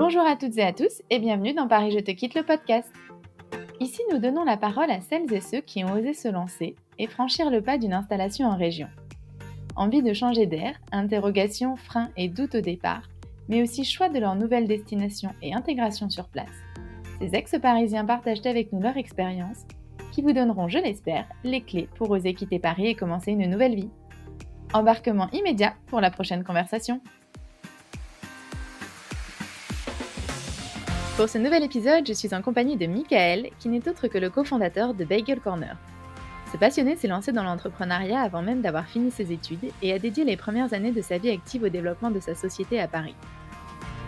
Bonjour à toutes et à tous et bienvenue dans Paris Je te quitte le podcast. Ici, nous donnons la parole à celles et ceux qui ont osé se lancer et franchir le pas d'une installation en région. Envie de changer d'air, interrogations, freins et doutes au départ, mais aussi choix de leur nouvelle destination et intégration sur place. Ces ex-parisiens partagent avec nous leur expérience qui vous donneront, je l'espère, les clés pour oser quitter Paris et commencer une nouvelle vie. Embarquement immédiat pour la prochaine conversation. Pour ce nouvel épisode, je suis en compagnie de Michael, qui n'est autre que le cofondateur de Bagel Corner. Ce passionné s'est lancé dans l'entrepreneuriat avant même d'avoir fini ses études et a dédié les premières années de sa vie active au développement de sa société à Paris.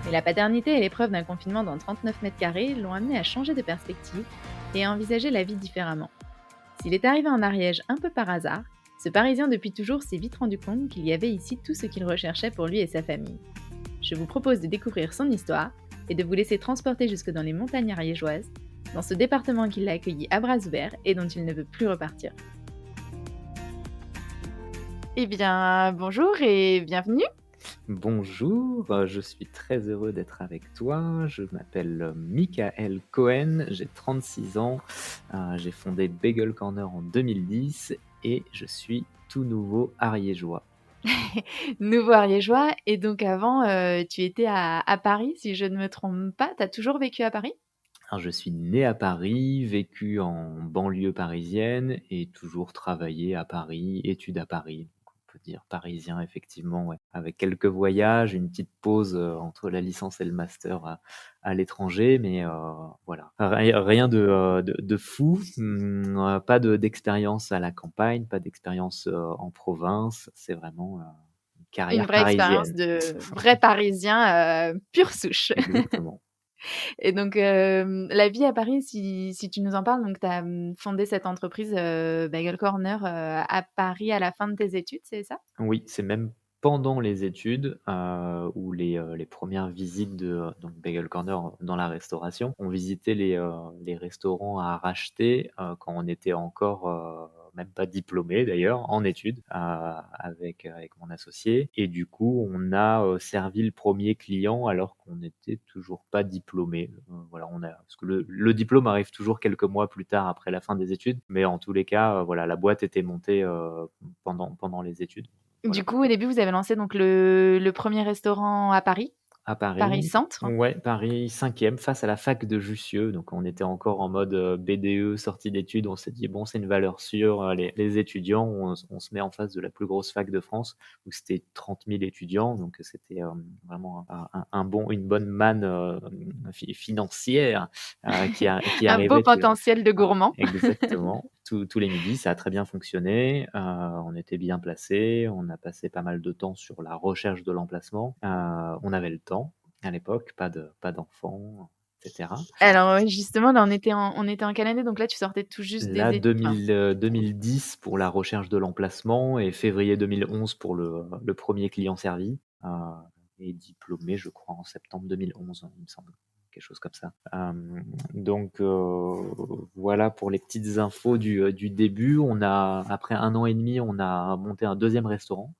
Mais la paternité et l'épreuve d'un confinement dans 39 mètres carrés l'ont amené à changer de perspective et à envisager la vie différemment. S'il est arrivé en Ariège un peu par hasard, ce Parisien depuis toujours s'est vite rendu compte qu'il y avait ici tout ce qu'il recherchait pour lui et sa famille. Je vous propose de découvrir son histoire et de vous laisser transporter jusque dans les montagnes ariégeoises, dans ce département qui l'a accueilli à bras ouverts et dont il ne veut plus repartir. Eh bien, bonjour et bienvenue. Bonjour, je suis très heureux d'être avec toi. Je m'appelle Michael Cohen, j'ai 36 ans, j'ai fondé Bagel Corner en 2010 et je suis tout nouveau ariégeois. Nouveau ariégeois, et donc avant, tu étais à Paris, si je ne me trompe pas. Tu as toujours vécu à Paris ? Alors, je suis né à Paris, vécu en banlieue parisienne et toujours travaillé à Paris, études à Paris. Donc, on peut dire parisien, effectivement, ouais. Avec quelques voyages, une petite pause entre la licence et le master à l'étranger, mais voilà. Rien de fou, pas d'expérience à la campagne, pas d'expérience en province. C'est vraiment une Une carrière vraie expérience parisienne. de vrai Parisien, pure souche. Exactement. Et donc, la vie à Paris, si tu nous en parles, donc tu as, fondé cette entreprise, Bagel Corner, à Paris à la fin de tes études, c'est ça? Oui, c'est même pendant les études, où les premières visites de, donc Bagel Corner dans la restauration. On visitait les restaurants à racheter, quand on était encore, même pas diplômé d'ailleurs, en études, avec mon associé et du coup, on a, servi le premier client alors qu'on n'était toujours pas diplômé. Voilà, parce que le diplôme arrive toujours quelques mois plus tard après la fin des études, mais en tous les cas, voilà, la boîte était montée, pendant les études. Voilà. Du coup, au début, vous avez lancé donc le 1er restaurant à Paris, À Paris Paris, Centre. ouais, Paris 5e, face à la fac de Jussieu. Donc on était encore en mode, BDE, sortie d'études. On s'est dit: «Bon, c'est une valeur sûre, les étudiants, on se met en face de la plus grosse fac de France», où c'était 30 000 étudiants. Donc c'était, vraiment une bonne manne, financière, qui Un beau arrivait tous les potentiel de gourmand. exactement, tous les midis. Ça a très bien fonctionné, on était bien placés, on a passé pas mal de temps sur la recherche de l'emplacement, on avait le temps à l'époque, pas d'enfants, et cetera. Alors, justement, là, on était en quelle année? Donc là, tu sortais tout juste Là, des études, enfin 2010 pour la recherche de l'emplacement et février 2011 pour le 1er client servi, et diplômé, je crois, en septembre 2011, il me semble, quelque chose comme ça. Donc voilà pour les petites infos du début. Après 1 an et demi, on a monté un 2e restaurant.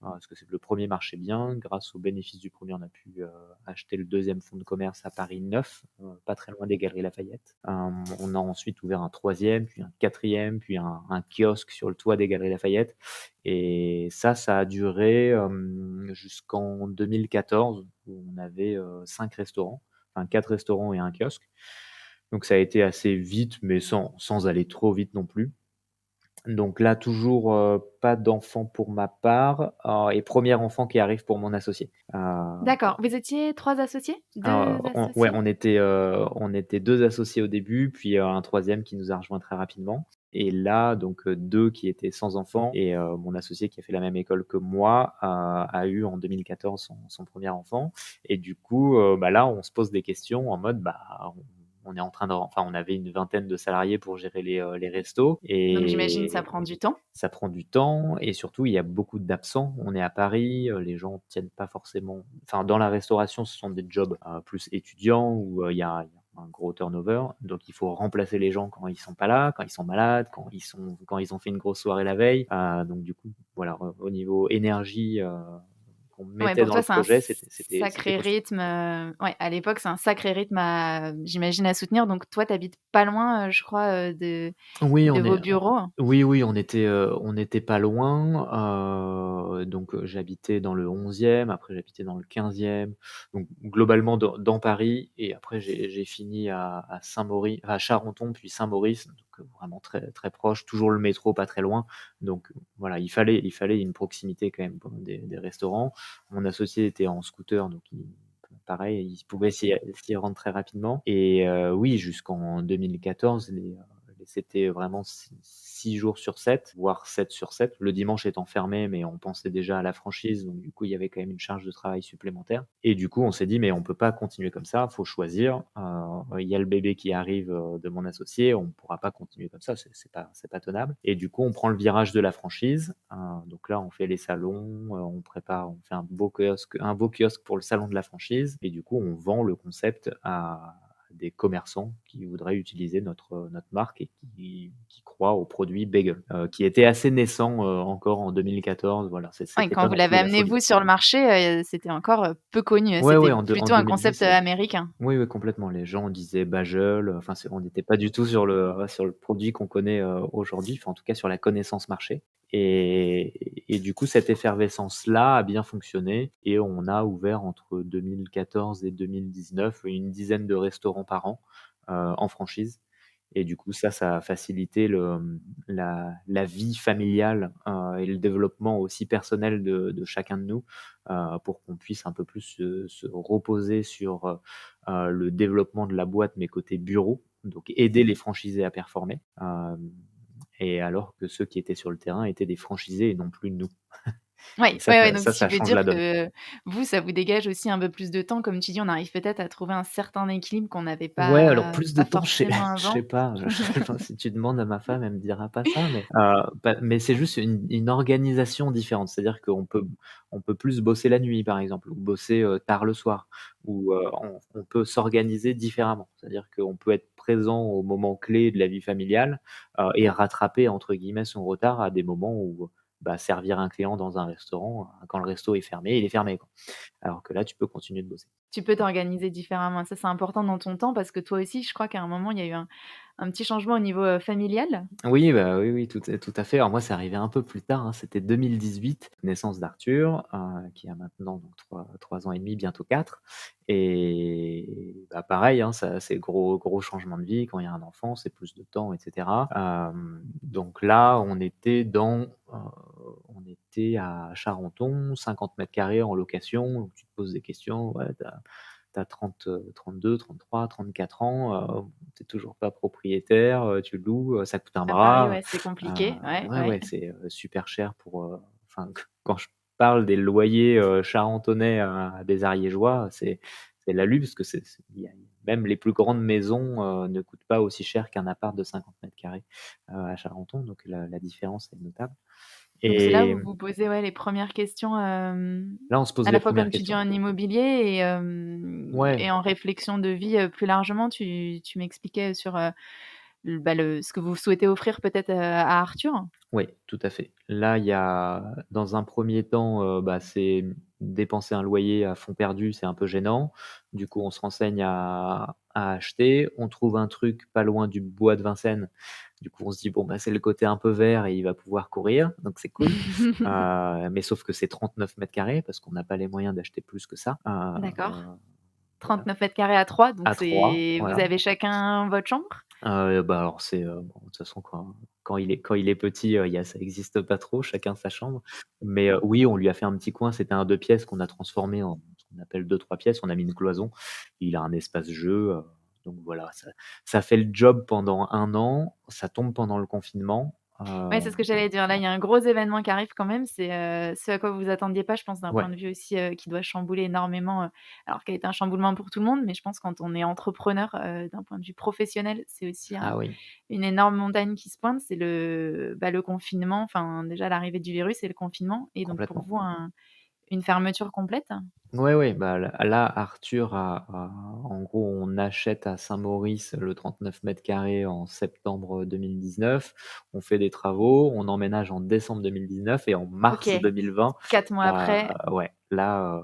Parce que le premier marchait bien. Grâce aux bénéfices du premier, on a pu acheter le 2e fonds de commerce à Paris 9, pas très loin des Galeries Lafayette. On a ensuite ouvert un 3e, puis un 4e, puis un kiosque sur le toit des Galeries Lafayette. Et ça a duré jusqu'en 2014, où on avait 5 restaurants, enfin 4 restaurants et un kiosque. Donc ça a été assez vite, mais sans aller trop vite non plus. Donc là, toujours, pas d'enfant pour ma part, et premier enfant qui arrive pour mon associé. d'accord. Vous étiez 3 associés? 2 Ouais, associés? on était 2 associés au début, puis, un 3e qui nous a rejoint très rapidement et là, donc, 2 qui étaient sans enfant et mon associé qui a fait la même école que moi, a eu en 2014 son 1er enfant et du coup, bah, là, on se pose des questions en mode, bah, on est en train on avait une vingtaine de salariés pour gérer les restos Donc j'imagine ça et prend du temps? ça prend du temps et surtout, il y a beaucoup d'absents. On est à Paris, les gens tiennent pas forcément dans la restauration, ce sont des jobs, plus étudiants où, il y a un gros turnover. Donc il faut remplacer les gens quand ils sont pas là, quand ils sont malades, quand ils ont fait une grosse soirée la veille. Donc du coup, voilà, au niveau énergie, qu'on Ouais, mettait pour dans toi, le c'est un projet, c'était sacré costaud. rythme, ouais, à l'époque, c'est un sacré rythme à j'imagine à soutenir, donc toi, tu habites pas loin, je crois, Oui, de on vos est bureaux? oui, oui, on était pas loin, donc j'habitais dans le 11e, après j'habitais dans le 15e, donc globalement dans Paris et après j'ai fini à Saint-Maurice à Charenton puis Saint-Maurice, donc vraiment très très proche, toujours le métro pas très loin, donc voilà, il fallait une proximité quand même pour des restaurants. Mon associé était en scooter, donc pareil, il pouvait s'y rendre très rapidement et oui, jusqu'en 2014, c'était vraiment 6 jours sur 7, voire 7 sur 7. Le dimanche étant fermé, mais on pensait déjà à la franchise, donc du coup, il y avait quand même une charge de travail supplémentaire et du coup, on s'est dit: «Mais on peut pas continuer comme ça, faut choisir». Il y a le bébé qui arrive, de mon associé, on ne pourra pas continuer comme ça, c'est pas tenable et du coup, on prend le virage de la franchise. Donc là, on fait les salons, on fait un beau kiosque pour le salon de la franchise et du coup, on vend le concept à des commerçants qui voudraient utiliser notre marque et qui croient au produit bagel, qui était assez naissant, encore en 2014. Voilà, Ouais, c'était quand pas vous non l'avez plus la amené, folie. vous, sur le marché, c'était encore, peu connu, Ouais, ouais, c'était en plutôt un concept, 2010, américain? oui, oui, complètement. Les gens disaient Bagel, enfin, on n'était pas du tout sur le produit qu'on connaît, aujourd'hui, enfin, en tout cas, sur la connaissance marché et du coup, cette effervescence-là a bien fonctionné et on a ouvert entre 2014 et 2019 une dizaine de restaurants par an, en franchise et du coup, ça a facilité la vie familiale, et le développement aussi personnel de chacun de nous, pour qu'on puisse un peu plus se reposer sur, le développement de la boîte, mais côté bureau, donc aider les franchisés à performer, et alors que ceux qui étaient sur le terrain étaient des franchisés et non plus nous. Et Ouais, ça ouais, ouais, ça donc ça ce qui ça veut change dire la donne. que vous, ça vous dégage aussi un peu plus de temps. Comme tu dis, on arrive peut-être à trouver un certain équilibre qu'on n'avait Ouais, alors pas plus de pas temps, je sais forcément je sais avant. pas, enfin, si tu demandes à ma femme, elle me dira pas ça, mais c'est juste une organisation différente. C'est-à-dire qu'on peut plus bosser la nuit, par exemple, ou bosser, tard le soir, ou, on peut s'organiser différemment. C'est-à-dire qu'on peut être présent aux moments clés de la vie familiale, et «rattraper» entre guillemets son retard à des moments où, bah, servir un client dans un restaurant, quand le resto est fermé, il est fermé, quoi. Alors que là, tu peux continuer de bosser. Tu peux t'organiser différemment. Ça, c'est important dans ton temps parce que toi aussi, je crois qu'à un moment, il y a eu un petit changement au niveau, familial? Oui, bah, oui, oui, tout à fait. Alors moi, c'est arrivé un peu plus tard, hein, c'était 2018, naissance d'Arthur, qui a maintenant donc 3 ans et demi, bientôt 4 et bah, pareil, hein, ça c'est gros changement de vie. Quand il y a un enfant, c'est plus de temps et cetera. Donc là, on était à Charenton, 50 carrés en location, donc tu te poses des questions, ouais, tu as 33-34 ans, tu es toujours pas propriétaire, tu loues, ça coûte un À Paris, bras. ouais, c'est Heu, compliqué. Ouais, ouais, ouais. ouais, c'est, super cher pour, enfin, quand je parle des loyers, charentonais à des ariégeois, c'est la luxe parce que il y a même les plus grandes maisons, ne coûtent pas aussi cher qu'un appart de 50 carrés, à Charenton, donc la différence est notable Donc c'est là et où vous posez, ouais, les premières questions, là, on se pose à les la fois premières comme tu dis questions. en immobilier et Ouais. en réflexion de vie, plus largement. Tu m'expliquais sur, le ce que vous souhaitez offrir peut-être, à Arthur? Oui, tout à fait. Là, il y a dans un premier temps, bah, c'est dépenser un loyer à fond perdu, c'est un peu gênant. Du coup, on se renseigne à acheter. On trouve un truc pas loin du bois de Vincennes. Du coup, on se dit: «Bon, bah, c'est le côté un peu vert et il va pouvoir courir, donc c'est cool». Mais sauf que c'est 39 carrés parce qu'on n'a pas les moyens d'acheter plus que ça. D'accord. Voilà, 39 carrés à 3, donc à 3, c'est vous voilà. avez chacun votre chambre? Bah, alors c'est, bon, de toute façon quand il est petit, il y a ça existe pas trop, chacun sa chambre. Mais, oui, on lui a fait un petit coin, c'était un 2 pièces qu'on a transformé en ce qu'on appelle 2-3 pièces. On a mis une cloison. Il a un espace jeu, donc voilà, ça fait le job pendant 1 an, ça tombe pendant le confinement, Ouais, c'est ce que j'allais dire. Là, il y a un gros événement qui arrive quand même. C'est, ce à quoi vous vous attendiez pas, je pense, d'un point ouais, de vue aussi, qui doit chambouler énormément, alors qui a été un chamboulement pour tout le monde, mais je pense quand on est entrepreneur, d'un point de vue professionnel, c'est aussi ah oui, une énorme montagne qui se pointe. C'est le confinement, enfin, déjà l'arrivée du virus et le confinement et donc pour complètement. vous une fermeture complète? Ouais, ouais, bah, là, Arthur en gros, on achète à Saint-Maurice le 39 carrés en septembre 2019. On fait des travaux, on emménage en décembre 2019 et en OK, mars 2020, 4 mois après, ouais, là,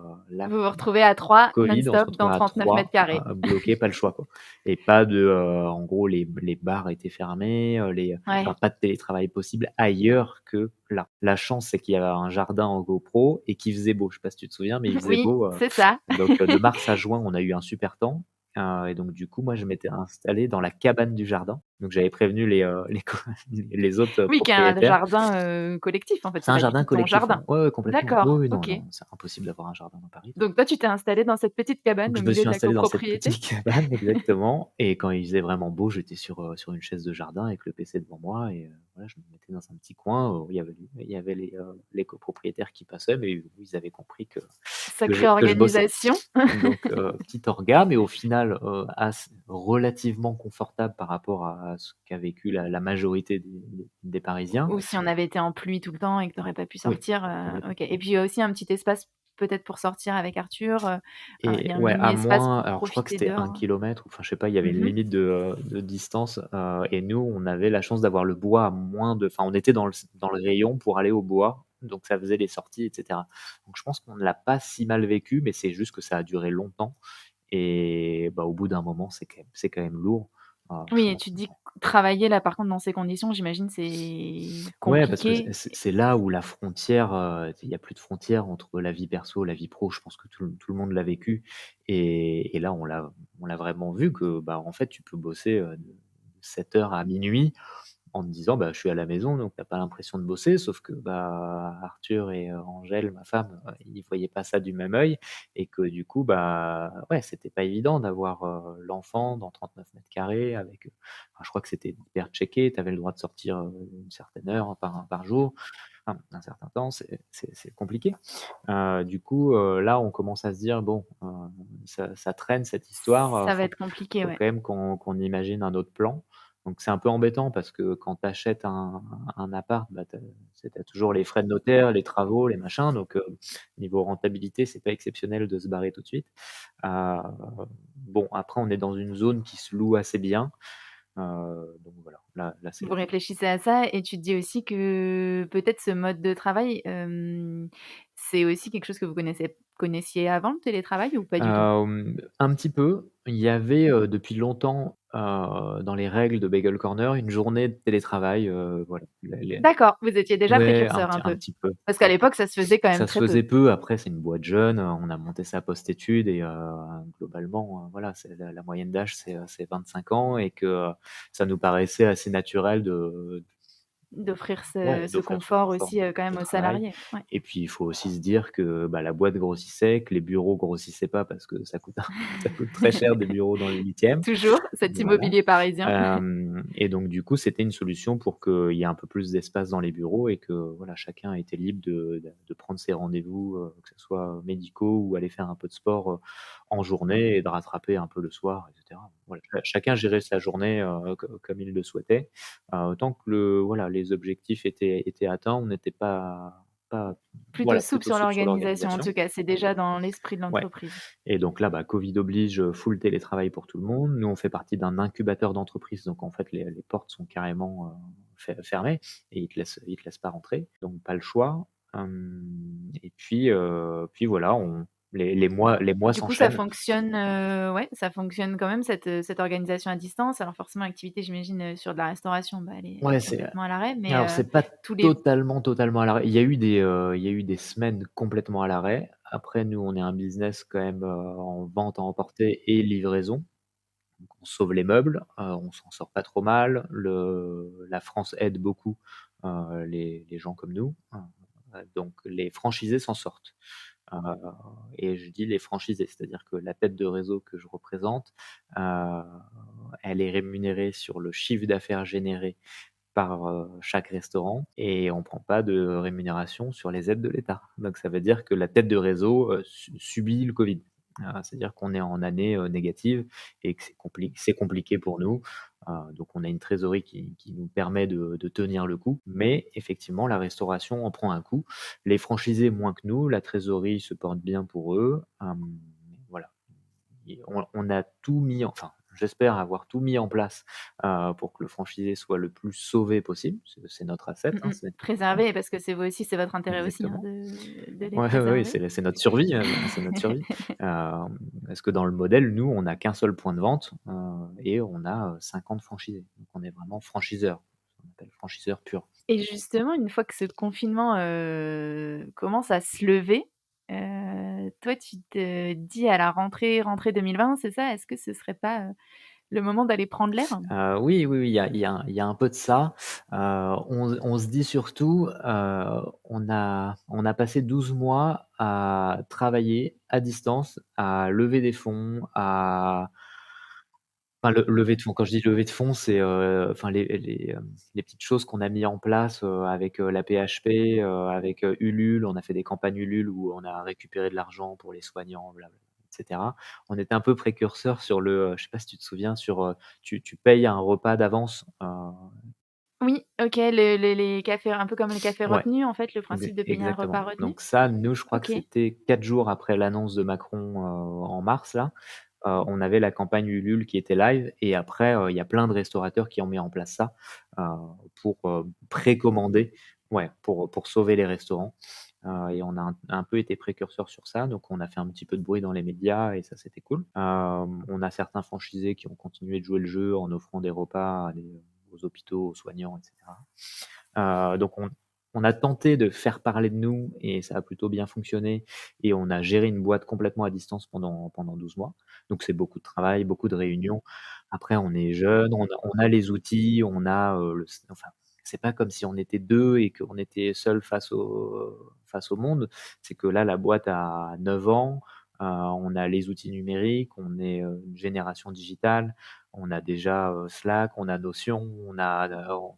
vous vous retrouvez à 3 Covid, on se non-stop retrouve dans à 39 3, carrés. bloqués, pas le choix, quoi. Et pas de, en gros, les bars étaient fermés, Ouais, enfin, pas de télétravail possible ailleurs que là. La chance, c'est qu'il y avait un jardin en GoPro et qu'il faisait beau. Je sais pas si tu te souviens, mais il faisait oui, beau, c'est ça. donc de mars à juin, on a eu un super temps, et donc du coup, moi, je m'étais installé dans la cabane du jardin. Donc j'avais prévenu les autres Oui, qui est un propriétaires. jardin, collectif, en fait, C'est c'est un pas du jardin tout ton collectif, ouais. jardin? Ouais, ouais, complètement. Oui, D'accord, oui, non, OK. non, c'est impossible d'avoir un jardin dans Paris. Donc toi, tu t'es installé dans cette petite cabane Donc au je me milieu suis de la installé dans cette copropriété? petite cabane exactement et quand il faisait vraiment beau, j'étais sur une chaise de jardin avec le PC devant moi et voilà, je me mettais dans un petit coin où il y avait les copropriétaires qui passaient, mais ils avaient compris Sacrée que je bossais. organisation. Donc petit orga, mais au final, relativement confortable par rapport à ce qu'a vécu la majorité des Parisiens. Ou si on avait été en pluie tout le temps et que tu aurais pas pu Oui, sortir, complètement. OK. Et puis, il y a aussi un petit espace peut-être pour sortir avec Arthur, il y Et a un ouais, mini à espace moins pour alors je crois que profiter c'était un dehors. kilomètre ou enfin je sais pas, il y avait une Mmh. limite de distance, et nous, on avait la chance d'avoir le bois à moins de enfin on était dans le rayon pour aller au bois, donc ça faisait les sorties et cetera. Donc je pense qu'on ne l'a pas si mal vécu, mais c'est juste que ça a duré longtemps et bah, au bout d'un moment, c'est quand même lourd. Je Oui, et pense tu te qu'on dis que travailler là, par contre, dans ces conditions, j'imagine, c'est Ouais, parce que c'est compliqué. c'est c'est là où la frontière, il y a plus de frontière entre la vie perso, la vie pro. Je pense que tout le monde l'a vécu et là, on l'a vraiment vu que, bah, en fait, tu peux bosser, de 7 heures à minuit en te disant: «Bah, je suis à la maison», donc tu as pas l'impression de bosser. Sauf que, bah, Arthur et Angèle, ma femme, ils voyaient pas ça du même œil et que du coup, bah, ouais, c'était pas évident d'avoir, l'enfant dans 39 carrés avec, enfin, je crois que c'était hyper checké. Tu avais le droit de sortir, une certaine heure par jour, enfin, un certain temps, c'est compliqué. Du coup, là, on commence à se dire: «Bon, ça traîne cette histoire, Ça va faut être compliqué, faut ouais. quand même qu'on imagine un autre plan». Donc c'est un peu embêtant parce que quand tu achètes un appart, bah, tu as toujours les frais de notaire, les travaux, les machins, donc niveau rentabilité, c'est pas exceptionnel de se barrer tout de suite. Heu, bon, après on est dans une zone qui se loue assez bien, donc voilà, là c'est Vous réfléchissez à ça et tu te dis aussi que peut-être ce mode de travail, c'est aussi quelque chose que vous connaissiez avant le télétravail ou pas du tout? Un petit peu. Il y avait, depuis longtemps, dans les règles de Bagel Corner, une journée de télétravail, voilà. Les D'accord, vous étiez déjà Ouais, précurseur un un peu? petit peu, Parce qu'à un peu. l'époque, ça se faisait quand même Ça se très peu. faisait peu, après c'est une boîte jeune, on a monté ça post-études et globalement, voilà, c'est la moyenne d'âge, c'est 25 ans et que, ça nous paraissait assez naturel de D'offrir ouais, ce d'offrir ce confort confort aussi, quand de même aux travail salariés. Ouais. et puis il faut aussi se dire que, bah, la boîte grossissait, que les bureaux grossissaient pas parce que ça coûte ça coûte très cher des bureaux dans le 8e. Toujours cet Voilà. immobilier parisien. Et donc du coup, c'était une solution pour qu'il y ait un peu plus d'espace dans les bureaux et que, voilà, chacun était libre de prendre ses rendez-vous, que ce soit médicaux ou aller faire un peu de sport, en journée et de rattraper un peu le soir et cetera. Voilà, chacun gérait sa journée, comme il le souhaitait. Tant que voilà, les objectifs étaient atteints, on n'était pas Plutôt voilà, souple plutôt sur souple sur l'organisation, en tout l'organisation. cas, c'est déjà dans l'esprit de Ouais. l'entreprise. Et donc là, bah, Covid oblige, full télétravail pour tout le monde. Nous, on fait partie d'un incubateur d'entreprise, donc en fait, les portes sont carrément, fermées et ils te laissent pas rentrer, donc pas le choix. Et puis voilà, les mois Du coup, ça s'enchaînent. fonctionne, ouais, ça fonctionne quand même cette organisation à distance. Alors forcément, l'activité, j'imagine, sur de la restauration, bah, elle est Ouais, c'est complètement à l'arrêt, mais alors c'est pas tous les totalement à l'arrêt. Il y a eu des semaines complètement à l'arrêt. Après, nous, on est un business quand même, en vente à emporter et livraison. Donc on sauve les meubles, on s'en sort pas trop mal. La France aide beaucoup, les gens comme nous, donc les franchisés s'en sortent. Heu et je dis les franchisés, c'est-à-dire que la tête de réseau que je représente, heu, elle est rémunérée sur le chiffre d'affaires généré par, chaque restaurant et on prend pas de rémunération sur les aides de l'État. Donc ça veut dire que la tête de réseau, subit le Covid. C'est-à-dire qu'on est en année, négative et que c'est compliqué pour nous. Donc on a une trésorerie qui nous permet de tenir le coup. Mais effectivement, la restauration en prend un coup. Les franchisés moins que nous, la trésorerie se porte bien pour eux. Voilà. Et on a tout mis enfin, j'espère avoir tout mis en place, pour que le franchisé soit le plus sauvé possible. C'est notre asset, hein, c'est notre capital. Préserver parce que c'est vous aussi, c'est votre intérêt aussi, hein, Exactement. de les Ouais, ouais, ouais, préserver. c'est notre survie, c'est notre survie. Parce que dans le modèle, nous, on n'a qu'un seul point de vente, et on a, 50 franchisés. Donc on est vraiment franchiseur, on appelle franchiseur pur. Et justement, une fois que ce confinement, commence à se lever, toi, tu te dis à la rentrée 2020, c'est ça? Est-ce que ce serait pas, le moment d'aller prendre l'air? Oui, oui, oui, il y a un peu de ça. On se dit surtout, on a passé 12 mois à travailler à distance, à lever des fonds, à enfin, lever de fonds, quand je dis lever de fonds, c'est, enfin les petites choses qu'on a mis en place, avec, la PHP, avec, Ulule. On a fait des campagnes Ulule où on a récupéré de l'argent pour les soignants, blabla, et cetera. On était un peu précurseurs sur le, je sais pas si tu te souviens sur, tu payes un repas d'avance, Oui, OK, les cafés un peu comme les cafés ouais, retenus, en fait, le principe de payer un repas exactement. retenu? Donc ça, nous, je crois que OK. c'était 4 jours après l'annonce de Macron, en mars là. On avait la campagne Ulule qui était live et après, il y a plein de restaurateurs qui ont mis en place ça, heu, pour, précommander, ouais, pour sauver les restaurants, et on a un peu été précurseurs sur ça, donc on a fait un petit peu de bruit dans les médias et ça, c'était cool. On a certains franchisés qui ont continué de jouer le jeu en offrant des repas aux hôpitaux, aux soignants, et cetera. Donc on a tenté de faire parler de nous et ça a plutôt bien fonctionné et on a géré une boîte complètement à distance pendant 12 mois. Donc c'est beaucoup de travail, beaucoup de réunions. Après on est jeunes, on a les outils, on a, enfin, c'est pas comme si on était 2 et qu'on était seuls face au monde. C'est que là, la boîte a 9 ans, on a les outils numériques, on est, une génération digitale, on a déjà, Slack, on a Notion, on a,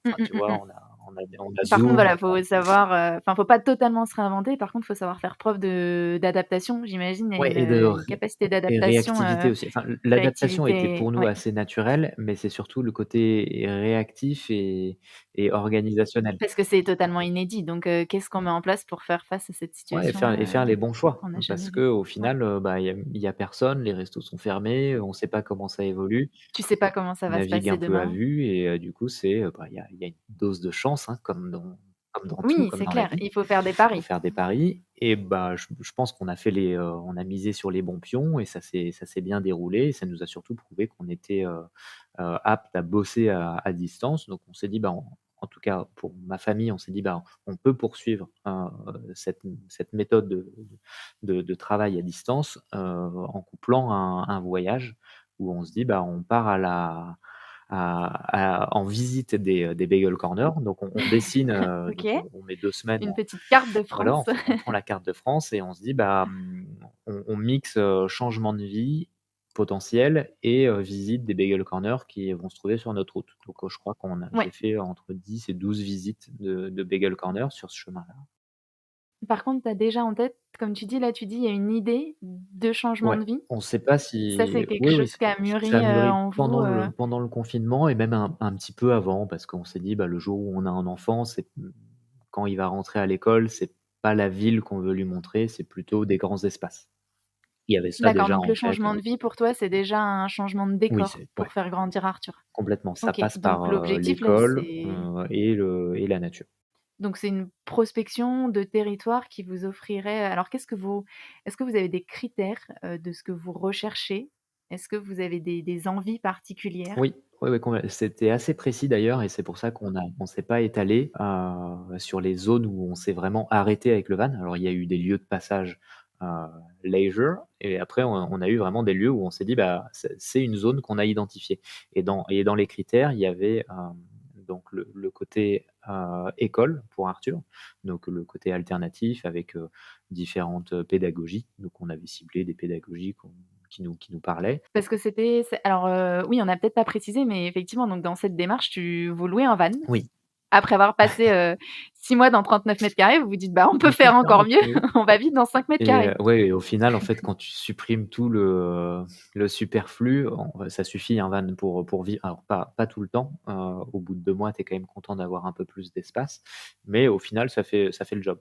Mmh enfin, mh, tu mmh vois, mh. on a Par contre, Zoom, voilà, faut savoir, enfin, faut pas totalement se réinventer. Par contre, faut savoir faire preuve d'adaptation, j'imagine. Il y a ouais, et de une capacité et d'adaptation, réactivité aussi. Enfin, l'adaptation était réactivité pour nous ouais. assez naturelle, mais c'est surtout le côté réactif et organisationnel. Parce que c'est totalement inédit, donc qu'est-ce qu'on met en place pour faire face à cette Ouais, et situation, faire les bons choix qu'on n'a jamais parce vue? qu'au Ouais. final, bah, il y a personne, les restos sont fermés, on sait pas comment ça évolue. Tu sais pas comment ça On va se navigue passer un peu à demain. vue et du coup, bah, il y a une dose de chance, hein, comme dans tout, Oui, comme c'est dans la clair, vie. il faut faire des Faut paris. faire des paris et bah, je pense qu'on a on a misé sur les bons pions et ça s'est bien déroulé et ça nous a surtout prouvé qu'on était, aptes à bosser à distance. Donc on s'est dit, bah, en tout cas pour ma famille, on s'est dit: «Bah, on peut poursuivre, cette méthode de travail à distance, en couplant un voyage où on se dit, bah, on part en visite des bagel corners». Donc on dessine, OK, donc on met 2 semaines. une petite carte de Voilà, France. on prend la carte de France et on se dit, bah, on mixe, changement de vie potentiel et visite des bagel corners qui vont se trouver sur notre route. Donc, je crois Ouais. j'ai fait entre 10 et 12 visites de bagel corners sur ce chemin-là. Par contre, tu as déjà en tête, comme tu dis, là, tu dis, il y a une idée de changement Ouais, de vie. on sait pas Ça, si c'est quelque oui, oui, chose qui a ça a mûri, mûri en vous, pendant le confinement et même un petit peu avant parce qu'on s'est dit: «Bah, le jour où on a un enfant, quand il va rentrer à l'école, c'est pas la ville qu'on veut lui montrer, c'est plutôt des grands espaces». Il y avait ça D'accord, déjà donc le en tête. changement de vie pour toi, c'est déjà un changement de Oui, décor c'est ouais, pour faire grandir Arthur? complètement. Ça OK, passe par, donc l'objectif là, l'école, c'est et la nature. une prospection de territoire qui vous offrirait alors est-ce que vous avez des critères, de ce que vous recherchez? Est-ce que vous avez des envies particulières? Oui, oui, oui, c'était assez précis d'ailleurs et c'est pour ça on s'est pas étalé, sur les zones où on s'est vraiment arrêté avec le van. Alors il y a eu des lieux de passage, heu, leisure et après on a eu vraiment des lieux où on s'est dit: «Bah, c'est une zone qu'on a identifiée» et dans les critères, il y avait, donc le côté, école pour Arthur, donc le côté alternatif avec, différentes, pédagogies. Donc on avait ciblé des pédagogies qui nous parlaient. Parce que c'est alors, oui, on n'a peut-être pas précisé, mais effectivement, donc dans cette démarche, vous louez un van. Oui. Après avoir passé, 6 mois dans 39 m², vous vous dites: «Bah, on peut C'est faire ça, encore mieux, oui. on va vivre dans 5 m².» Ouais et au final, en fait, quand tu supprimes tout le superflu, ça suffit un van pour vivre. Alors pas tout le temps, au bout de 2 mois, tu es quand même content d'avoir un peu plus d'espace, mais au final, ça fait le job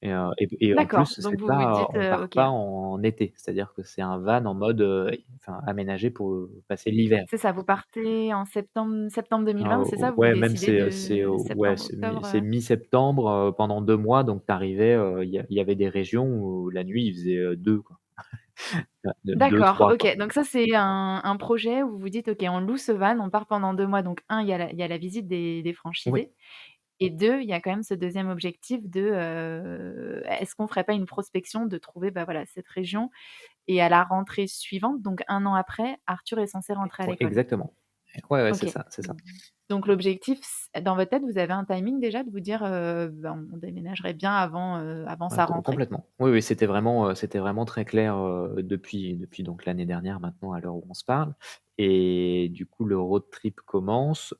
et en D'accord, plus, donc c'est vous vous pas dites, on part OK, pas en été. C'est-à-dire que c'est un van en mode, enfin aménagé pour, passer l'hiver. c'est ça, vous partez en septembre 2020, c'est ça? Vous Ouais, même décidez c'est, de ouais, septembre-octobre, c'est mi-septembre, pendant 2 mois, donc tu arrivais, il y avait des régions où la nuit, il faisait, 2 quoi. Ouais, de D'accord, 2-3 quoi. OK, donc ça, c'est un projet où vous vous dites: «OK, on loue ce van, on part pendant 2 mois», donc il y a la visite des Oui, franchisés et 2, il y a quand même ce deuxième objectif de, est-ce qu'on ferait pas une prospection de trouver, bah, voilà, cette région et à la rentrée suivante, donc 1 an après, Arthur est censé rentrer à ouais, l'école? exactement. Ouais, ouais, c'est OK. ça, c'est ça. Donc l'objectif, dans votre tête, vous avez un timing déjà de vous dire, ben, on déménagerait bien avant Ouais, sa rentrée? complètement. Oui, oui, c'était vraiment très clair, depuis donc l'année dernière maintenant à l'heure où on se parle et du coup le road trip commence,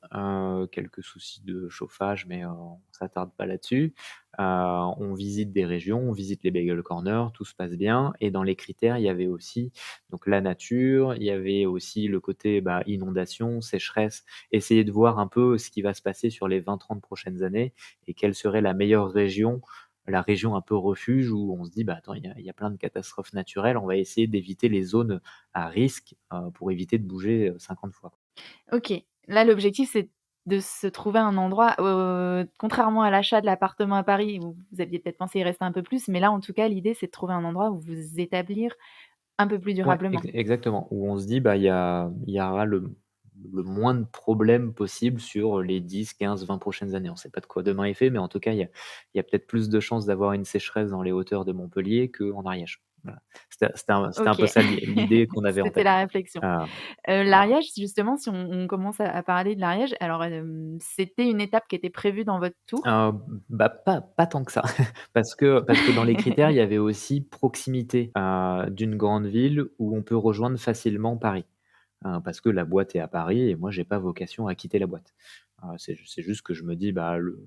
quelques soucis de chauffage mais, on s'attarde pas là-dessus. On visite des régions, on visite les bagel corners, tout se passe bien et dans les critères, il y avait aussi donc la nature, il y avait aussi le côté, bah, inondation, sécheresse, essayer de voir un peu ce qui va se passer sur les 20-30 prochaines années et quelle serait la région un peu refuge où on se dit: «Bah, attends, il y a plein de catastrophes naturelles, on va essayer d'éviter les zones à risque, pour éviter de bouger, 50 fois». OK. Là, l'objectif, c'est de se trouver un endroit, contrairement à l'achat de l'appartement à Paris où vous aviez peut-être pensé y rester un peu plus, mais là, en tout cas, l'idée, c'est de trouver un endroit où vous établir un peu plus Ouais, durablement. exactement, où on se dit: «Bah, il y aura le moins de problèmes possible sur les 10-15-20 prochaines années». On ne sait pas de quoi demain est fait, mais en tout cas, il y a peut-être plus de chances d'avoir une sécheresse dans les hauteurs de Montpellier qu'en Ariège. Voilà. C'était un OK. peu ça l'idée qu'on avait en C'était tête. la réflexion. Heu L'Ariège, justement, si on commence à parler de l'Ariège, alors, c'était une étape qui était prévue dans votre tour? Heu, bah, pas tant que ça. Parce que dans les critères, il y avait aussi proximité, d'une grande ville où on peut rejoindre facilement Paris. Parce que la boîte est à Paris et moi j'ai pas vocation à quitter la boîte. C'est juste que je me dis: «Bah, le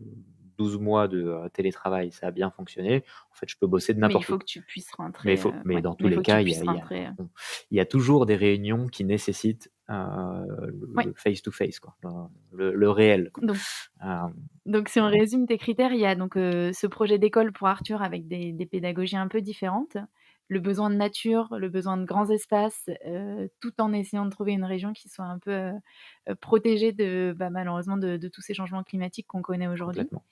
12 mois de, télétravail, ça a bien fonctionné. En fait, je peux bosser de Oui, il n'importe faut où». que tu puisses Mais rentrer, mais ouais, dans tous mais il les faut que tu cas, puisses rentrer, il y a toujours des réunions qui nécessitent, ouais, le face to face quoi, le réel quoi. donc Hem, si on résume tes critères, il y a donc, ce projet d'école pour Arthur avec des pédagogies un peu différentes, le besoin de nature, le besoin de grands espaces, tout en essayant de trouver une région qui soit un peu, protégée de, bah, malheureusement de tous ces changements climatiques qu'on connaît aujourd'hui complètement.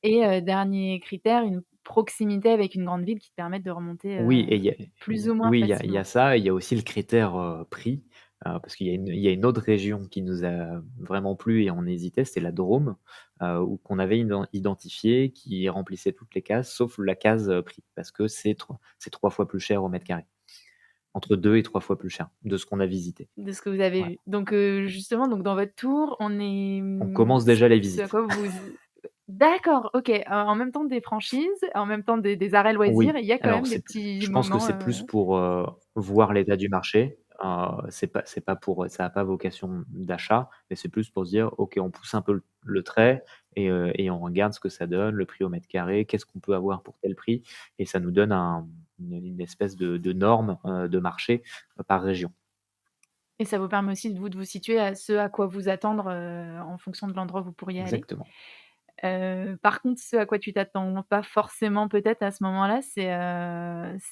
et dernier critère, une proximité avec une grande ville qui te permette de remonter, Oui et plus ou moins oui, il y a facilement. ça et il y a aussi le critère, prix, parce qu'il y a une autre région qui nous a vraiment plu et on hésitait, c'était la Drôme, où qu'on avait identifié, qui remplissait toutes les cases sauf la case, prix, parce que c'est 3 fois plus cher au mètre carré. Entre 2 et 3 fois plus cher de ce qu'on a visité. De ce que vous avez Ouais. vu. Donc, justement, donc dans votre tour, on est, On commence déjà les ce à visites. quoi vous d'accord, OK, en même temps des franchises, en même temps des arrêts loisirs, Oui, il y a quand alors même des petits je pense que moments, c'est plus pour, voir l'état du marché, c'est pas pour, ça a pas vocation d'achat, mais c'est plus pour se dire: «OK, on pousse un peu le trait et on regarde ce que ça donne, le prix au mètre carré, qu'est-ce qu'on peut avoir pour tel prix?» et ça nous donne une espèce de norme, de marché, par région. et ça vous permet aussi de vous situer à ce à quoi vous attendre, en fonction de l'endroit où vous pourriez aller. Exactement. Par contre, ce à quoi tu t'attends pas forcément peut-être à ce moment-là, c'est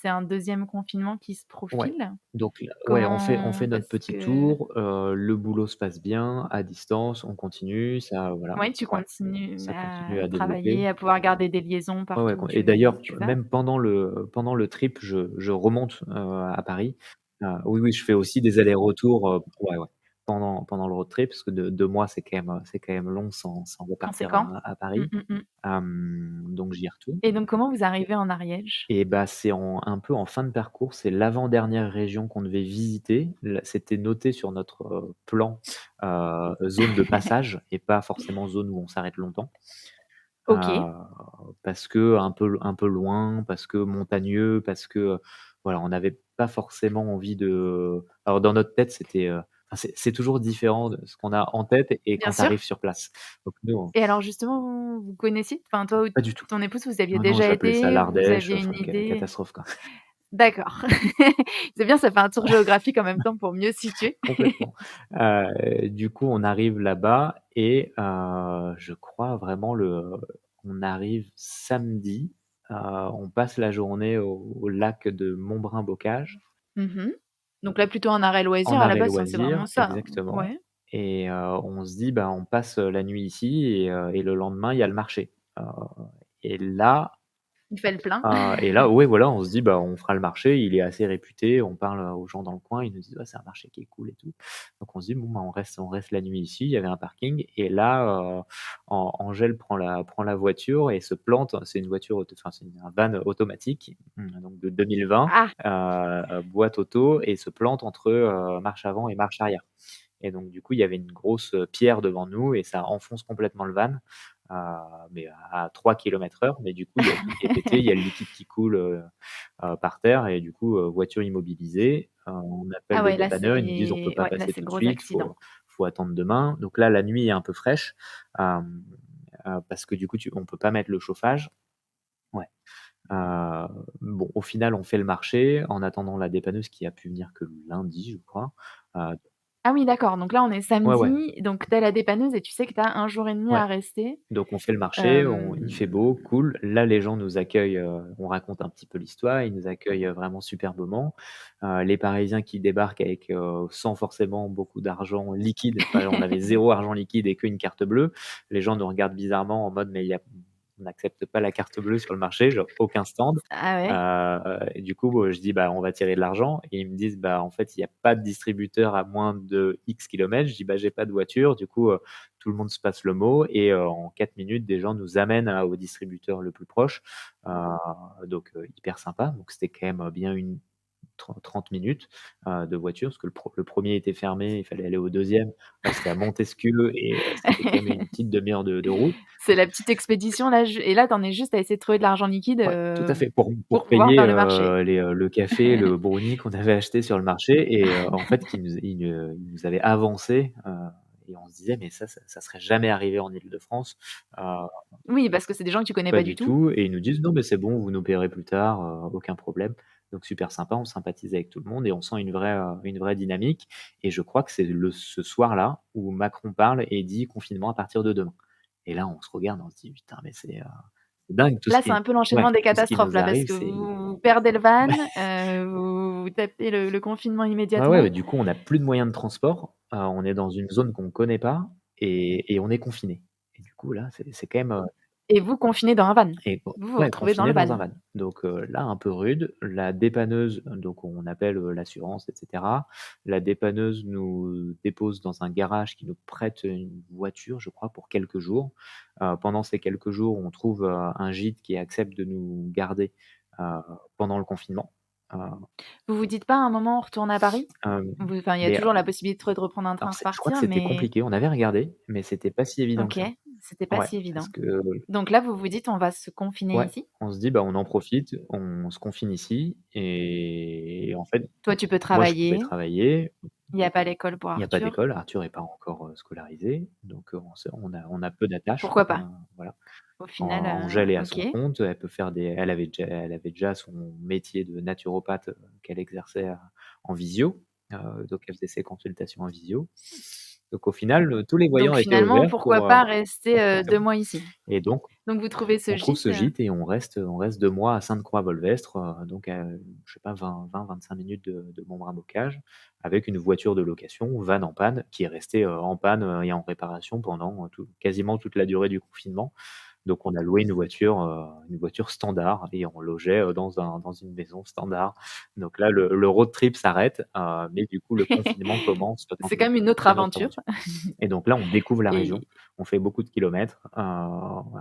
un deuxième confinement qui se Ouais, profile. donc là ouais, on fait notre Parce petit que tour, le boulot se passe bien, à distance, on continue, ça voilà, ouais, tu ouais, continues ça continue à à développer. travailler, à pouvoir garder des liaisons Ouais, ouais, partout et où d'ailleurs, tu vas. même pendant le trip, je remonte, à Paris. Oui, oui, je fais aussi des allers-retours, ouais, ouais, pendant le road trip, parce que de 2 mois, c'est quand même long sans repartir Conséquent. à Mmh, Paris. mmh mh. Donc j'y retourne Et donc comment vous arrivez en Ariège? et bah, c'est un peu en fin de parcours, c'est l'avant-dernière région qu'on devait visiter. Là, c'était noté sur notre, plan, zone de passage et pas forcément zone où on s'arrête longtemps. OK, Parce que un peu loin, parce que montagneux, parce que, voilà, on n'avait pas forcément envie de alors dans notre tête, c'était, C'est toujours différent de ce qu'on a en tête et Bien quand tu sûr. arrives sur place. Donc nous, on Et alors justement, vous connaissiez? Enfin toi ou pas du tout. ton épouse, vous aviez Non, non, déjà j'appelais ça été? Vous l'Ardèche, aviez enfin une idée? catastrophe, quoi. D'accord. C'est bien, ça fait un tour géographique en même temps pour mieux situer. Complètement. Du coup, on arrive là-bas et je crois vraiment on arrive samedi, on passe la journée au lac de Montbrun-Bocage, Mmh. Donc là, plutôt un arrêt en loisir à la arrêt base, enfin, c'est vraiment loisir, ça? exactement, Ouais. et on se dit: «Bah, on passe la nuit ici et le lendemain, il y a le marché». Heu et là Il fait le plein. Ouais, voilà, on se dit: «Bah, on fera le marché, il est assez réputé». On parle, aux gens dans le coin, ils nous disent: «Ouais, c'est un marché qui est cool et tout». Donc on se dit: «Bon, bah, on reste la nuit ici». Il y avait un parking et là, Angèle prend la voiture et se plante. C'est une voiture enfin, c'est un van automatique, donc de 2020, Ah! boîte auto, et se plante entre, marche avant et marche arrière. Et donc du coup, il y avait une grosse, pierre devant nous et ça enfonce complètement le van, heu, mais à 3 km/h. Mais du coup, tout est pété, il y a le liquide qui coule, par terre, et du coup, voiture immobilisée. On appelle Ah le ouais, là, dépanneur, ils nous disent: «On peut c'est pas ouais, là, passer c'est tout de gros suite, accident. faut attendre demain». Donc là, la nuit est un peu fraîche, hem, parce que du coup, on peut pas mettre le chauffage. Ouais. Heu, bon, au final, on fait le marché en attendant la dépanneuse qui a pu venir que lundi, je crois. Heu, Ah oui, d'accord, donc là, on est ouais, ouais, samedi, donc tu as la dépanneuse et tu sais que tu as 1 jour et demi ouais. à rester. Donc on fait le marché, il fait Hem, beau, cool. Là, les gens nous accueillent, on raconte un petit peu l'histoire, ils nous accueillent, vraiment superbement. Les Parisiens qui débarquent avec, sans forcément beaucoup d'argent liquide, enfin, on avait zéro argent liquide et qu'une carte bleue. Les gens nous regardent bizarrement en mode: «Mais on n'accepte pas la carte bleue sur le marché», genre aucun stand. ah ouais? Et du coup, je dis: «Bah, on va tirer de l'argent», et ils me disent: «Bah, en fait, il y a pas de distributeur à moins de X kilomètres». Je dis: «Bah, j'ai pas de voiture». Du coup, tout le monde se passe le mot et en 4 minutes, des gens nous amènent au distributeur le plus proche, donc hyper sympa. Donc c'était quand même bien une 30 minutes, de voiture, parce que le 1er était fermé, il fallait aller au deuxième. C'était à Montesquieu et c'était quand même une petite demi-heure de route. C'est la petite expédition là ju et là, tu en es juste à essayer de trouver de l'argent liquide, Ouais, tout à fait, pour pour pouvoir payer, faire le marché. le café, le brownie qu'on avait acheté sur le marché, et en fait, il nous avait avancé, et on se disait: «Mais ça serait jamais arrivé en Île-de-France». Heu Oui, parce que c'est des gens que tu connais Pas pas du du tout. tout, et ils nous disent: «Non mais c'est bon, vous nous payerez plus tard, aucun problème». Donc super sympa, on sympathise avec tout le monde et on sent une vraie dynamique, et je crois que c'est ce soir-là où Macron parle et dit: «Confinement à partir de demain». Et là, on se regarde, on se dit: «Putain, mais c'est dingue tout ce Là, c'est qui». un peu Ouais, l'enchaînement des tout ce qui catastrophes nous là, parce arrive, que c'est vous perdez le van, ouais, vous tapez le confinement ouais, ouais, immédiatement bah, du coup, on n'a plus de moyens de transport, on est dans une zone qu'on connaît pas, et on est confinés, et du coup là, c'est quand même, et vous confinés dans un van. et Vous vous ouais, retrouvez dans confiné le dans van. un van. Donc là, un peu rude. La dépanneuse, donc on appelle, l'assurance et cetera. La dépanneuse nous dépose dans un garage qui nous prête une voiture, je crois, pour quelques jours. Pendant ces quelques jours, on trouve, un gîte qui accepte de nous garder, heu, pendant le confinement. Heu, Vous vous dites pas à un moment: «On retourne à Paris»? hem, Vous enfin, il y a mais toujours la possibilité de reprendre un train, alors je crois que repartir, c'était mais compliqué. On avait regardé, mais c'était pas si évident que OK, ça. c'était pas Ouais, si parce évident. que Donc là, vous vous dites: «On va se confiner ouais, ici». on se dit: «Bah, on en profite, on se confine ici», et en fait, Toi, tu peux moi, je pouvais travailler, travailler. il y a pas l'école pour Il y a pas Arthur. d'école, Arthur est pas encore, scolarisé, donc on a peu d'attaches, Pourquoi pas? voilà. Au final, Angèle est à OK. son compte, elle peut faire des elle avait déjà son métier de naturopathe, qu'elle exerçait, en visio, donc elle faisait ses consultations en visio. Donc au final, tous les voyants Donc étaient finalement, ouverts pourquoi pour, pas rester, 2 exactement. mois ici? Et donc Donc vous trouvez ce on trouve gîte, ce gîte et on reste 2 mois à Sainte-Croix-Volvestre, donc je sais pas, 20-25 minutes de Montbrun-Bocage, avec une voiture de location, van en panne, qui est restée, en panne, et en réparation pendant, quasiment toute la durée du confinement. Donc on a loué une voiture standard, et on logeait, dans une maison standard. Donc là, le road trip s'arrête, mais du coup le confinement commence c'est quand même une autre c'est notre aventure aventure. Et donc là, on découvre la région. et On fait beaucoup de kilomètres, alors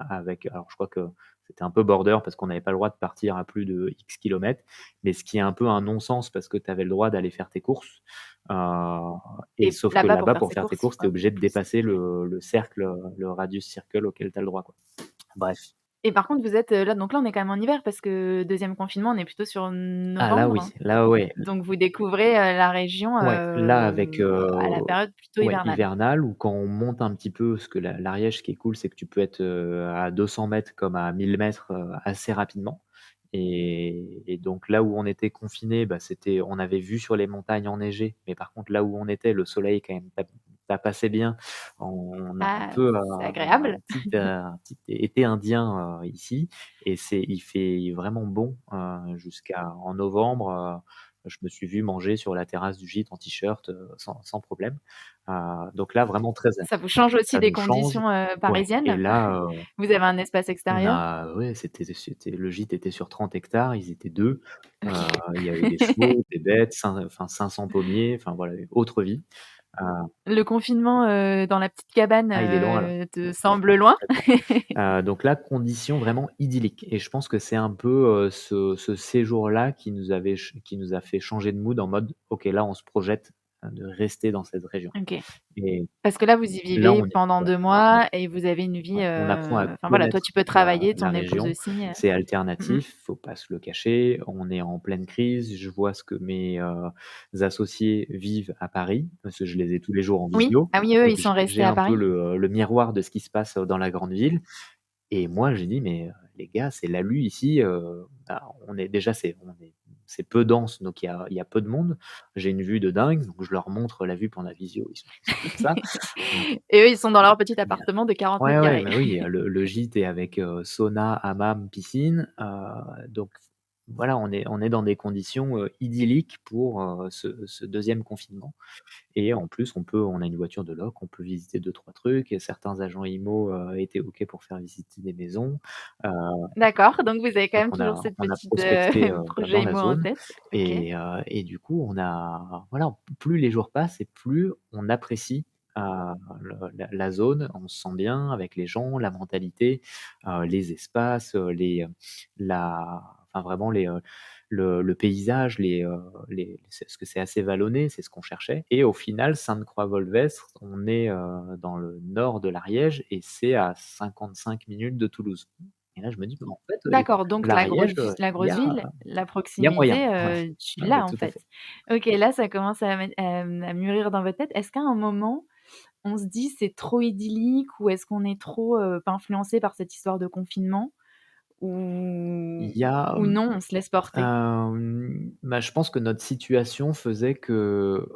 je crois que c'était un peu border parce qu'on n'avait pas le droit de partir à plus de X kilomètres, mais ce qui est un peu un non-sens parce que tu avais le droit d'aller faire tes courses, heu et et sauf que là-bas, pour là-bas, faire pour ses faire tes courses, courses, tu es obligé de plus dépasser le cercle, le radius circle auquel tu as le droit, quoi. Bref. Et par contre, vous êtes, là donc là, on est quand même en hiver parce que deuxième confinement, on est plutôt sur Ah là novembre, oui, hein. là ouais, Donc vous découvrez, la région, ouais, là avec, à la période plutôt ouais, hivernale? hivernal ou quand on monte un petit peu, parce que l'Ariège, ce qui est cool, c'est que tu peux être, à 200 mètres comme à 1000 mètres, assez rapidement et donc là où on était confinés, bah, c'était on avait vue sur les montagnes enneigées, mais par contre là où on était, le soleil quand même tapassait bien. On a un Ah, peu, c'est agréable. un petit été indien, ici et il fait vraiment bon, jusqu'à en novembre, je me suis vu manger sur la terrasse du gîte en t-shirt, sans problème. Donc là, vraiment très Ça vous change aussi ça des nous change. conditions, Ouais et parisiennes? là, Vous avez un espace on extérieur? a ouais, c'était le gîte était sur 30 hectares, ils étaient 2. OK. Il y avait des chevaux, des bêtes, 500 pommiers, enfin voilà, autre vie. Heu, Le confinement, dans la petite cabane, il est loin là, te semble loin? complètement. Donc là, conditions vraiment idylliques et je pense que c'est un peu, ce séjour-là qui nous a fait changer de mood en mode: «OK, là, on se projette, de rester dans cette région» OK. et Parce que là, vous y là, vivez on est pendant ouais, 2 mois et vous avez une vie, ouais, on apprend à enfin voilà, toi connaître tu peux la travailler, la ton épouse région. aussi, C'est mmh mh. alternatif, faut pas se le cacher. On est en pleine crise. Je vois ce que mes, associés vivent à Paris, parce que je les ai tous les jours en Oui, visio. ah oui, eux, Donc ils sont j'ai restés à un peu Paris? le miroir de ce qui se passe, dans la grande ville et moi, j'ai dit: «Mais, les gars, c'est la lue ici, on est déjà c'est peu dense, donc il y a peu de monde. J'ai une vue de dingue», donc je leur montre la vue pendant la visio, ils sont comme ça. Et eux, ils sont dans leur petit appartement de 40 Ouais, mètres ouais, carrés. bah, oui, le gîte est avec, sauna, hammam, piscine, donc voilà, on est dans des conditions, idylliques pour, ce 2e confinement et en plus on a une voiture de loc, on peut visiter deux trois trucs et certains agents IMO, étaient OK pour faire visiter des maisons, heu, D'accord, donc vous avez quand donc même toujours cette on a petite, prospecté, dans projet la IMO en zone tête. OK. et du coup on a voilà, plus les jours passent et plus on apprécie, heu, la zone. On se sent bien avec les gens, la mentalité, les espaces, la enfin vraiment le paysage, c'est parce que c'est assez vallonné, c'est ce qu'on cherchait et au final, Sainte-Croix-Volvestre, on est, dans le nord de l'Ariège et c'est à 55 minutes de Toulouse et là, je me dis: «Mais en fait, D'accord, donc l'Ariège, la il y grosse a ville, la il y a moyen». proximité, Ouais, tu ouais, ouais, l'as, en tout à fait. fait. OK, là, ça commence à mûrir dans votre tête. Est-ce qu'à un moment, on se dit: «C'est trop idyllique» ou est-ce qu'on est trop, pas influencé par cette histoire de confinement? Il Ou y a, ou non, on se laisse porter? bah, je pense que notre situation faisait que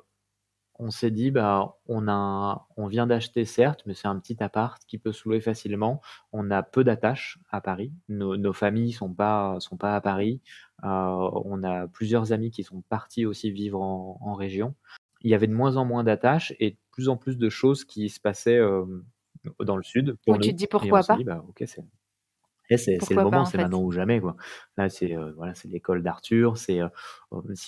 on s'est dit: «Bah, on vient d'acheter certes, mais c'est un petit appart qui peut se louer facilement. On a peu d'attaches à Paris. Nos familles sont pas à Paris. On a plusieurs amis qui sont partis aussi vivre en région. Il y avait de moins en moins d'attaches et de plus en plus de choses qui se passaient, dans le sud Ou pour tu nous te dis: et on «Pourquoi s'est dit: pas?» «Bah, OK, c'est le Pourquoi pas, moment, en c'est fait? maintenant ou jamais, quoi. Là, voilà, c'est l'école d'Arthur, si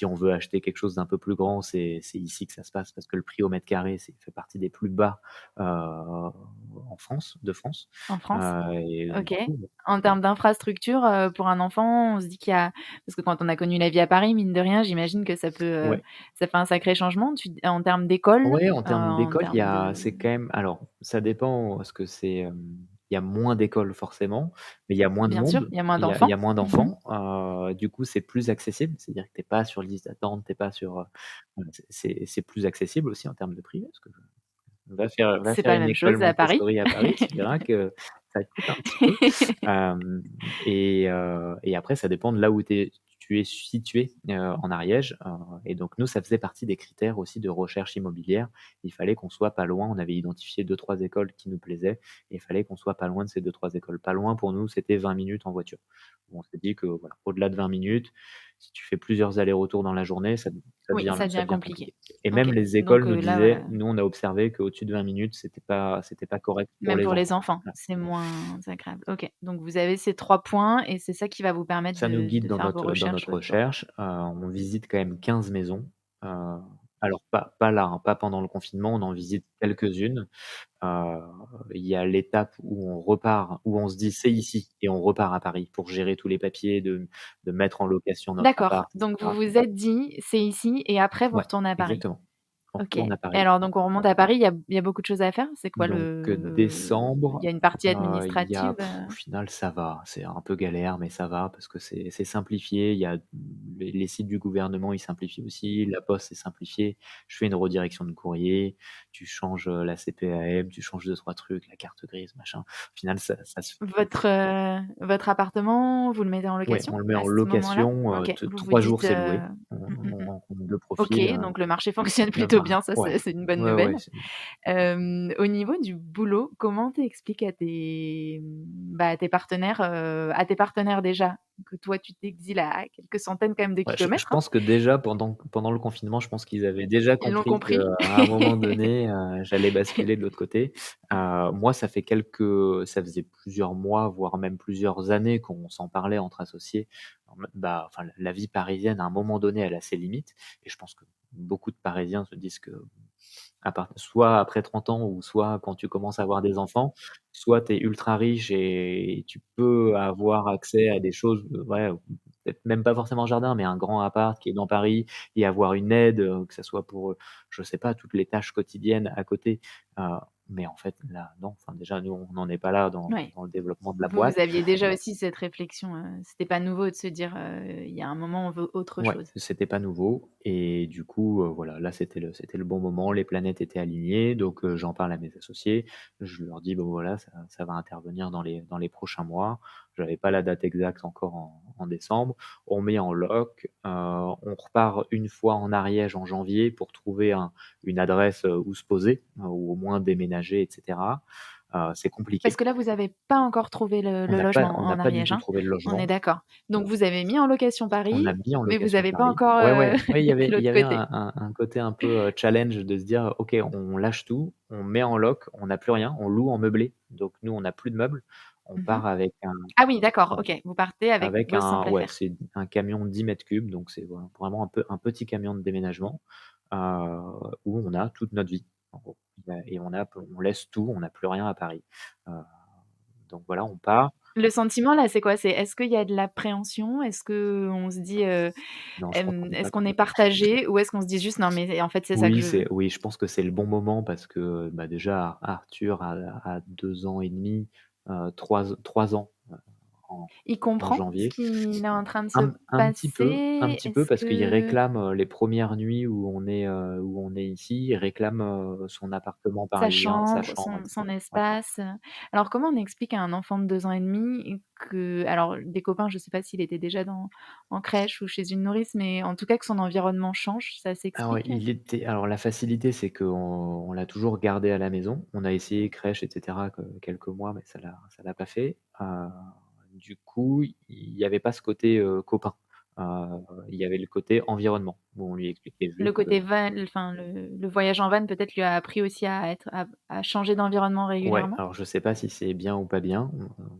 on veut acheter quelque chose d'un peu plus grand, c'est ici que ça se passe parce que le prix au mètre carré, c'est fait partie des plus bas, en France de France, En France? et OK. du coup, En bon, termes d'infrastructure, pour un enfant, on se dit qu'il y a parce que quand on a connu la vie à Paris, mine de rien, j'imagine que ça peut, ouais. ça fait un sacré changement. En termes d'école, Ouais, en termes en d'école, termes de c'est quand même alors ça dépend parce que il y a moins d'écoles forcément, mais il y a moins de bien sûr, monde, il y a moins il y a d'enfants. moins Mmh mh. d'enfants, du coup, c'est plus accessible, c'est-à-dire que tu es pas sur liste d'attente, tu es pas sur, voilà, c'est plus accessible aussi en termes de prix parce que va C'est faire pas la une même école chose à Paris. Montessori à Paris, tu verras que ça coûte un petit peu. Hem et après ça dépend de là où tu es situé, en Ariège, et donc nous, ça faisait partie des critères aussi de recherche immobilière. Il fallait qu'on soit pas loin. On avait identifié deux trois écoles qui nous plaisaient et il fallait qu'on soit pas loin de ces deux trois écoles. Pas loin pour nous, c'était 20 minutes en voiture. On s'est dit que voilà, au-delà de 20 minutes, si tu fais plusieurs allers-retours dans la journée, Oui, ça ça devient devient compliqué. compliqué et même OK, les écoles donc nous là, voilà, disaient: «Nous, on a observé qu'au-dessus de 20 minutes, c'était pas correct pour même les pour les enfants». enfants, Voilà. c'est moins agréable. OK, donc vous avez ces 3 points et c'est ça qui va vous permettre Ça nous guide de faire vos dans recherches notre votre choix. recherche. On visite quand même 15 maisons. Heu, alors pas là, hein, pas pendant le confinement, on en visite quelques-unes. Heu, il y a l'étape où on repart, où on se dit: «C'est ici» et on repart à Paris pour gérer tous les papiers, de mettre en location notre D'accord, appart et donc vous cetera. vous êtes dit: «C'est ici» et après vous Ouais, retournez à Paris? exactement. OK. retourne à Et Paris. alors donc on remonte à Paris, il y a beaucoup de choses à faire? C'est quoi Donc il décembre, y a une partie il y a administrative? au final ça va, c'est un peu galère, mais ça va parce que c'est simplifié. Il y a les sites du gouvernement, ils simplifient aussi, la poste, c'est simplifié. Je fais une redirection de courrier, tu changes, la CPAM, tu changes 2-3 trucs, la carte grise, machin. Au final, ça se Votre appartement, vous le mettez en ouais, location on le met à en ce moment-là? location, OK. t Vous vous 3 jours, dites, c'est loué. On mmh, mmh, mmh. on rencontre 2 OK, profils, donc le marché fonctionne le plutôt mar bien, ça ouais, c'est une bonne ouais, ouais, nouvelle. c'est Au niveau du boulot, comment tu expliques à tes partenaires déjà, que toi tu t'exiles à quelques centaines quand même de ouais, je kilomètres, hein? pense que déjà pendant le confinement, je pense qu'ils avaient déjà Ils l'ont compris qu'à compris? un moment donné, j'allais basculer de l'autre côté. Moi, ça faisait plusieurs mois, voire même plusieurs années qu'on s'en parlait entre associés. Enfin, la vie parisienne, à un moment donné, elle a ses limites et je pense que beaucoup de Parisiens se disent que soit après 30 ans ou soit quand tu commences à avoir des enfants, soit tu es ultra riche et tu peux avoir accès à des choses, ouais, peut-être même pas forcément jardin, mais un grand appart qui est dans Paris et avoir une aide, que ça soit pour, je sais pas, toutes les tâches quotidiennes à côté. Heu, mais en fait, là, non, enfin, déjà, nous, on n'en est pas là Ouais. dans le développement de la Vous, boîte. vous aviez déjà aussi cette réflexion, c'était pas nouveau de se dire, «Il y a un moment, on veut autre Ouais, chose». c'était pas nouveau et du coup, voilà, là, c'était le bon moment, les planètes étaient alignées donc j'en parle à mes associés. Je leur dis: «Bon, voilà, ça va intervenir dans les prochains mois». J'avais pas la date exacte encore en décembre. On met en loc, on repart une fois en Ariège en janvier pour trouver une adresse, où se poser, ou au moins déménager et cetera. C'est Parce compliqué. que là, vous avez pas encore trouvé le logement On n'a en pas du Ariège, tout hein? trouvé le On est logement. d'accord. Donc vous avez mis en location On a Paris, mis en mais vous location avez pas Paris. encore, Ouais, ouais, ouais, il y l'autre avait côté. un côté un peu, challenge de se dire: «OK, on lâche tout, on met en loc, on n'a plus rien, on loue en meublé». Donc nous, on n'a plus de meubles. On Mmh. part avec un Ah oui, d'accord, OK. Vous partez avec avec vos un simples ouais, affaires. c'est un camion 10 mètres cubes, donc c'est voilà, vraiment un petit camion de déménagement, heu, où on a toute notre vie, en gros. Et on laisse tout, on n'a plus rien à Paris. Heu, donc voilà, on part. Le sentiment là, c'est quoi? Est-ce qu'il y a de l'appréhension? Est-ce qu'on se dit, Non, je crois qu'on n'est pas est-ce qu'on est partagé? Ou est-ce qu'on se dit juste: «Non mais en fait, c'est ça que je veux»? Oui, je pense que c'est le bon moment parce que, bah, déjà Arthur a 2 ans et demi, 3 ans, en Il en comprend ce janvier. qu'il est en train de se Un passer? petit peu Est-ce parce qu'il que réclame, les premières nuits où on est ici, il réclame, son appartement sa parisien, sa chambre, chambre et son cetera. Ouais. espace, alors comment on explique à un enfant de 2 ans et demi que alors des copains, je sais pas s'il était déjà en crèche ou chez une nourrice, mais en tout cas que son environnement change, ça Ah ouais, s'explique? alors la facilité, c'est qu'on l'a toujours gardé à la maison. On a essayé crèche et cetera quelques mois, mais ça l'a pas fait. Du coup, il y avait pas ce côté, copain. Heu, il y avait le côté environnement où on lui expliquait Le juste, côté van, enfin le voyage en van peut-être lui a appris aussi à changer d'environnement ouais, régulièrement? alors je sais pas si c'est bien ou pas bien.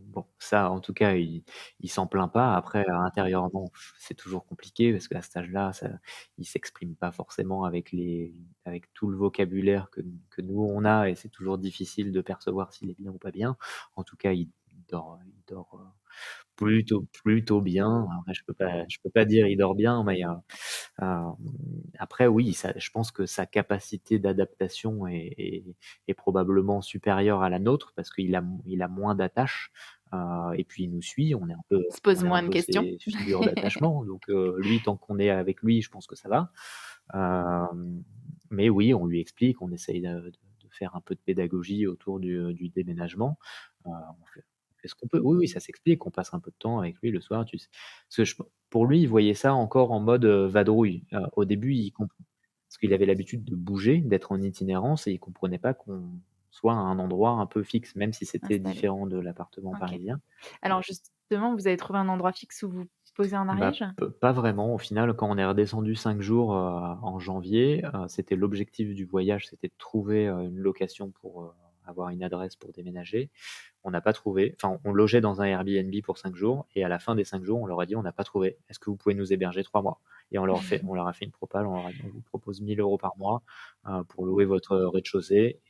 Bon, ça en tout cas, il s'en plaint pas. Après, intérieurement, c'est toujours compliqué parce qu'à cet âge-là, il s'exprime pas forcément avec tout le vocabulaire que nous on a et c'est toujours difficile de percevoir s'il est bien ou pas bien. En tout cas, il dort, plutôt bien. Après je peux pas dire il dort bien, mais hem, après oui, je pense que sa capacité d'adaptation est probablement supérieure à la nôtre parce qu'il a moins d'attaches, et puis il nous suit, Il se pose on est un moins de peu questions? ses figures d'attachement donc lui, tant qu'on est avec lui, je pense que ça va. Mais oui, on lui explique, on essaye de faire un peu de pédagogie autour du déménagement. On fait ce qu'on peut. Oui, oui, ça s'explique, on passe un peu de temps avec lui le soir, tu sais? Parce que pour lui, il voyait ça encore en mode, vadrouille. Au début, il comp parce qu'il avait l'habitude de bouger, d'être en itinérance et il comprenait pas qu'on soit à un endroit un peu fixe, même si c'était Installé, différent de l'appartement OK. parisien. Alors justement, vous avez trouvé un endroit fixe où vous posez en Bah, Ariège? pas vraiment. Au final, quand on est redescendu 5 jours, en janvier, c'était l'objectif du voyage, c'était de trouver, une location pour, avoir une adresse pour déménager. On n'a pas trouvé. Enfin, on logeait dans un Airbnb pour 5 jours et à la fin des 5 jours, on leur a dit: «On n'a pas trouvé. Est-ce que vous pouvez nous héberger 3 mois?» Et on leur a fait une propale, on leur a dit: «On vous propose 1 000 € par mois, pour louer votre rez-de-chaussée»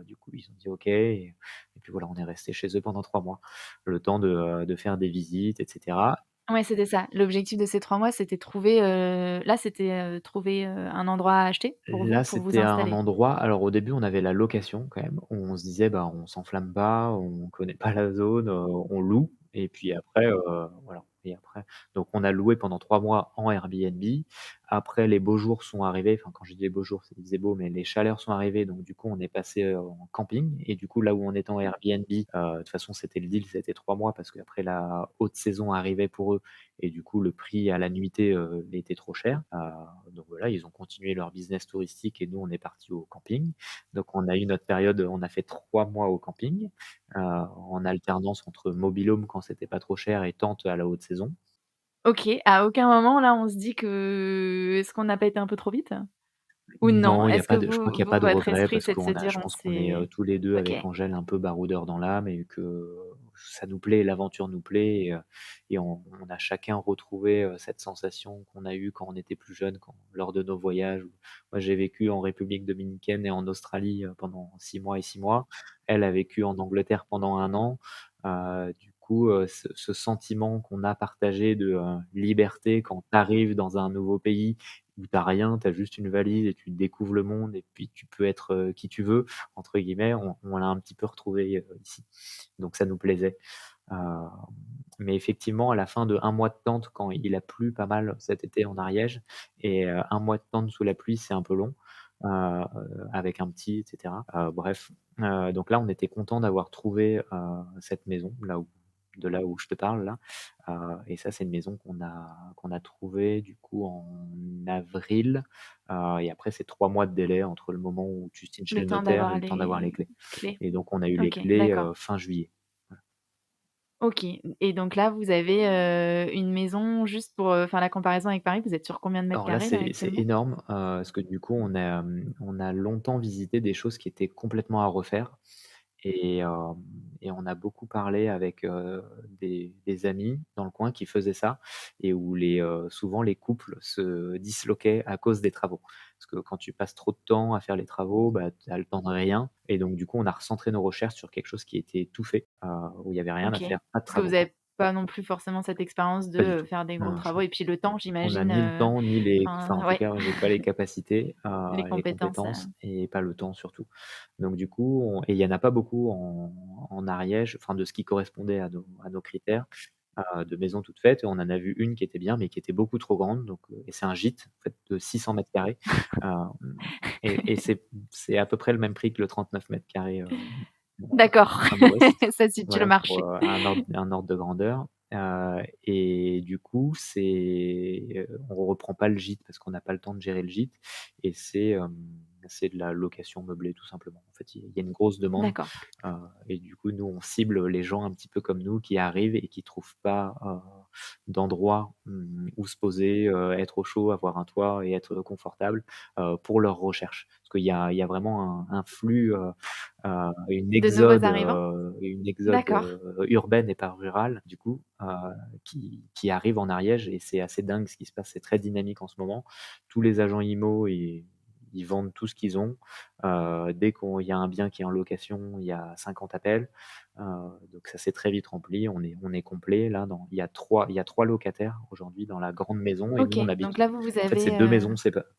du coup, ils ont dit: «OK» et puis voilà, on est resté chez eux pendant 3 mois, le temps de faire des visites et cetera. Ouais, c'était ça. L'objectif de ces 3 mois, c'était trouver, là, c'était, trouver, un endroit à acheter pour vous, Là, pour vous c'était un installer? endroit alors au début, on avait la location quand même, où on se disait: «Bah, on s'enflamme pas, on connaît pas la zone, on loue» et puis après, voilà et après donc on a loué pendant 3 mois en Airbnb. Après les beaux jours sont arrivés, enfin quand je dis les beaux jours, c'est il faisait beau, mais les chaleurs sont arrivées, donc du coup on est passé, en camping et du coup là où on était en Airbnb, de toute façon c'était le deal, c'était 3 mois parce qu'après la haute saison arrivait pour eux et du coup le prix à la nuitée, était trop cher. Donc voilà, ils ont continué leur business touristique et nous, on est partis au camping. Donc on a eu notre période, on a fait 3 mois au camping, en alternance entre mobil-home quand c'était pas trop cher et tente à la haute saison. OK, à aucun moment là, on se dit que est-ce qu'on n'a pas été un peu trop vite? Ou non? Non, il y a Est-ce que pas de je crois qu'il y a pas de votre regret esprit, parce c'est de se qu'on a dire: je «On pense qu'on est, s'est» tous les 2 OK, avec Angèle un peu baroudeurs dans l'âme et que ça nous plaît, l'aventure nous plaît et on a chacun retrouvé, cette sensation qu'on a eue quand on était plus jeune, quand lors de nos voyages. Moi, j'ai vécu en République dominicaine et en Australie, pendant 6 mois et 6 mois. Elle a vécu en Angleterre pendant 1 an. Du coup, ce sentiment qu'on a partagé de, liberté quand tu arrives dans un nouveau pays où tu as rien, tu as juste une valise et tu découvres le monde et puis tu peux être, «qui tu veux» entre guillemets, on l'a un petit peu retrouvé, ici. Donc ça nous plaisait. Heu, mais effectivement, à la fin de 1 mois de tente, quand il a plu pas mal cet été en Ariège et 1 mois de tente sous la pluie, c'est un peu long, avec un petit et cetera. Bref, donc là, on était content d'avoir trouvé, cette maison, là où je te parle là, et ça, c'est une maison qu'on a trouvée du coup en avril, et après c'est 3 mois de délai entre le moment où tu signes chez le le temps notaire et d'avoir le temps d'avoir les les clés clés. et donc on a eu les OK, clés, d'accord. fin juillet. Voilà. OK et donc là, vous avez, une maison juste pour, faire la comparaison avec Paris, vous êtes sur combien de mètres Alors là, carrés là c'est actuellement? énorme, parce que du coup, on a longtemps visité des choses qui étaient complètement à refaire et on a beaucoup parlé avec, des amis dans le coin qui faisaient ça et où souvent les couples se disloquaient à cause des travaux. Parce que quand tu passes trop de temps à faire les travaux, bah, tu as le temps de rien et donc du coup, on a recentré nos recherches sur quelque chose qui était tout fait, où il y avait rien à OK. faire, pas de Parce que vous travaux. avez pas non plus forcément cette expérience de, Pas du tout. faire des Non, gros non, travaux et puis le temps on n'a j'imagine, ni le temps, ni les enfin, en enfin tout ouais, cas, j'ai pas les capacités, les les compétences, compétences et pas le temps surtout. Donc du coup, et il y en a pas beaucoup en Ariège, enfin de ce qui correspondait à nos critères, de maisons toutes faites. On en a vu une qui était bien, mais qui était beaucoup trop grande, donc et c'est un gîte, en fait, de 600 m², hem et c'est à peu près le même prix que le 39 m², D'accord, à Maurice. ça situe le Voilà, pour, marché. un ordre de grandeur, et du coup, on reprend pas le gîte parce qu'on n'a pas le temps de gérer le gîte et c'est de la location meublée tout simplement. En fait, il y a une grosse demande, D'accord. heu et du coup, nous, on cible les gens un petit peu comme nous qui arrivent et qui trouvent pas, d'endroit, où se poser, être au chaud, avoir un toit et être confortable, pour leurs recherches. Parce qu'il y a vraiment un flux, De nouveaux arrivants? une exode, D'accord. urbaine et pas rurale du coup, qui arrive en Ariège et c'est assez dingue ce qui se passe, c'est très dynamique en ce moment. Tous les agents IMO, ils vendent tout ce qu'ils ont. Dès qu'il y a un bien qui est en location, il y a 50 appels. Heu, donc ça s'est très vite rempli. On est complet là il y a 3 locataires aujourd'hui dans la grande maison et nous OK, on habite donc là vous en fait, c'est avez, 2 maisons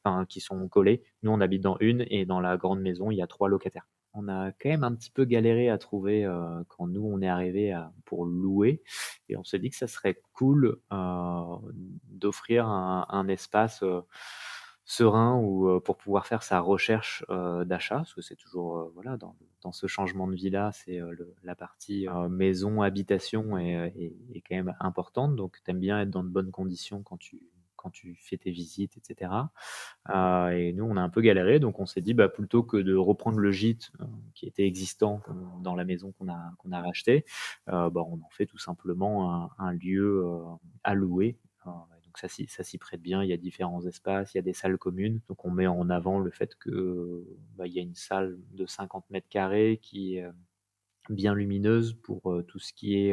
enfin, qui sont collées. Nous on habite dans une et dans la grande maison, il y a 3 locataires. On a quand même un petit peu galéré à trouver, quand nous on est arrivés pour louer et on s'est dit que ça serait cool, d'offrir un espace, serein où, pour pouvoir faire sa recherche, d'achat. Parce que c'est toujours, voilà, dans ce changement de vie-là, c'est, la partie, maison, habitation est quand même importante. Donc tu aimes bien être dans de bonnes conditions quand tu fais tes visites et cetera. Et nous, on a un peu galéré, donc on s'est dit, bah, plutôt que de reprendre le gîte, qui était existant dans la maison qu'on a racheté, bah, on en fait tout simplement un lieu, à louer. Donc ça s'y prête bien, il y a différents espaces, il y a des salles communes. Donc on met en avant le fait que, bah, il y a une salle de 50 m² qui est, bien lumineuse pour, tout ce qui est,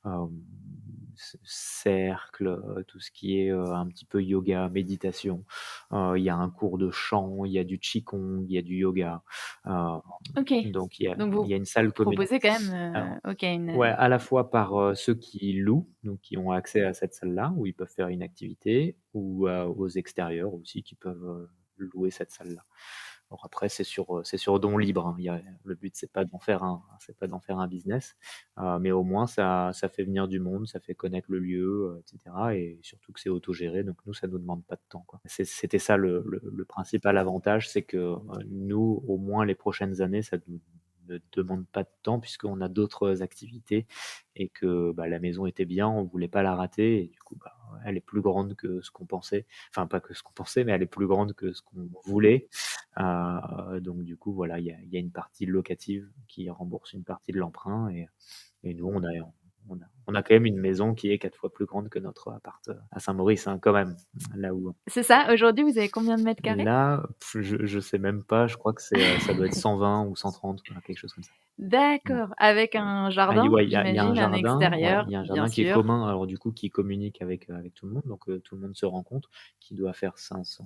hem, cercle, tout ce qui est, un petit peu yoga, méditation. Il y a un cours de chant, il y a du qigong, il y a du yoga. Heu, OK. donc Donc il vous y a une salle commune. proposez quand même, Alors OK, ouais, à la fois par, ceux qui louent, donc qui ont accès à cette salle-là, où ils peuvent faire une activité, ou, aux extérieurs aussi qui peuvent, louer cette salle-là. Alors après c'est sur don libre, hein. Le but c'est pas d'en faire un business, mais au moins ça fait venir du monde, ça fait connaître le lieu, et cetera, et surtout que c'est autogéré, donc nous ça nous demande pas de temps, quoi. C'était ça le principal avantage, c'est que, nous, au moins les prochaines années, ça nous ne demande pas de temps puisqu'on a d'autres activités, et que, bah, la maison était bien, on voulait pas la rater, et du coup, bah, elle est plus grande que ce qu'on pensait. Enfin, pas que ce qu'on pensait, mais elle est plus grande que ce qu'on voulait. Donc du coup, voilà, il y a une partie locative qui rembourse une partie de l'emprunt, et nous, on a quand même une maison qui est 4 fois plus grande que notre appart, à Saint-Maurice, hein, quand même. Là où C'est ça, aujourd'hui, vous avez combien de mètres carrés? là, je sais même pas, je crois que ça doit être 120 ou 130, quoi, quelque chose comme ça. Mmh. D'accord, avec un Ah jardin, ouais, il y a un j'imagine, un jardin, ouais, extérieur, il y a un bien jardin qui est sûr. commun, alors du coup, qui communique avec tout le monde, donc tout le monde se rencontre, qui doit faire 500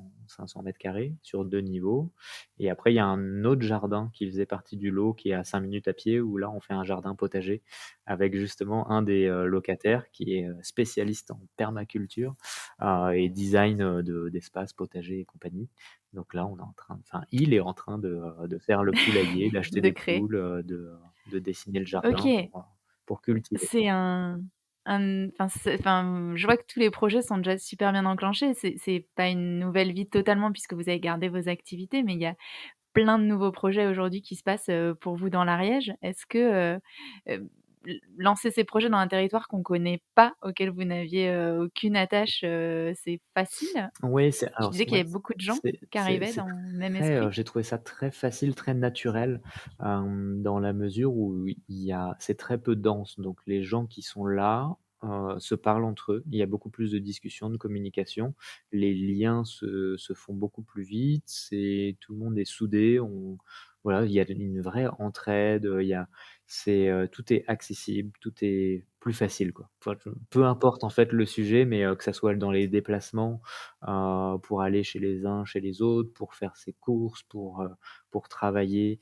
mètres carrés sur 2 niveaux, et après il y a un autre jardin qui faisait partie du lot, qui est à 5 minutes à pied, où là on fait un jardin potager avec justement un des, locataires qui est, spécialiste en permaculture, et design, d'espaces potagers et compagnie. Donc là, il est en train de faire le poulailler, d'acheter De des créer. poules, de dessiner le jardin OK, pour cultiver. c'est je vois que tous les projets sont déjà super bien enclenchés. C'est pas une nouvelle vie totalement puisque vous avez gardé vos activités, mais il y a plein de nouveaux projets aujourd'hui qui se passent, pour vous dans l'Ariège. Est-ce que, lancer ces projets dans un territoire qu'on connaît pas, auquel vous n'aviez, aucune attache, c'est facile? Oui, Tu disais qu'il y ouais, avait beaucoup de gens qui arrivaient c'est dans le même très, esprit? j'ai trouvé ça très facile, très naturel, dans la mesure où c'est très peu dense. Donc les gens qui sont là, se parlent entre eux. Il y a beaucoup plus de discussions, de communication. Les liens se font beaucoup plus vite. Tout le monde est soudé. Voilà, il y a une vraie entraide. Tout est accessible, tout est plus facile, quoi. Enfin, peu importe en fait le sujet, mais que ça soit dans les déplacements, pour aller chez les uns, chez les autres, pour faire ses courses, pour travailler.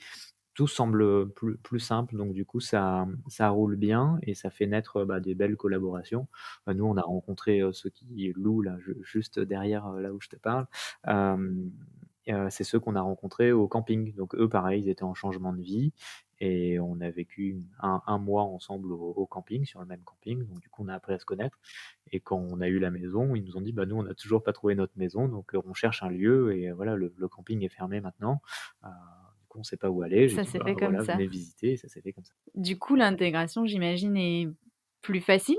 Tout semble plus simple, donc du coup ça roule bien, et ça fait naître, bah, des belles collaborations. Nous, on a rencontré, ceux qui louent là, juste derrière, là où je te parle. Hem, c'est ceux qu'on a rencontrés au camping. Donc eux, pareil, ils étaient en changement de vie, et on a vécu un mois ensemble au camping, sur le même camping, donc du coup on a appris à se connaître, et quand on a eu la maison, ils nous ont dit: «Bah, nous, on n'a toujours pas trouvé notre maison, donc on cherche un lieu, et voilà, le camping est fermé maintenant». Du coup, on sait pas où aller. J'ai Ça dit: s'est «Bah, fait comme voilà, ça. venez visiter», et ça s'est fait comme ça. Du coup, l'intégration, j'imagine, est plus facile?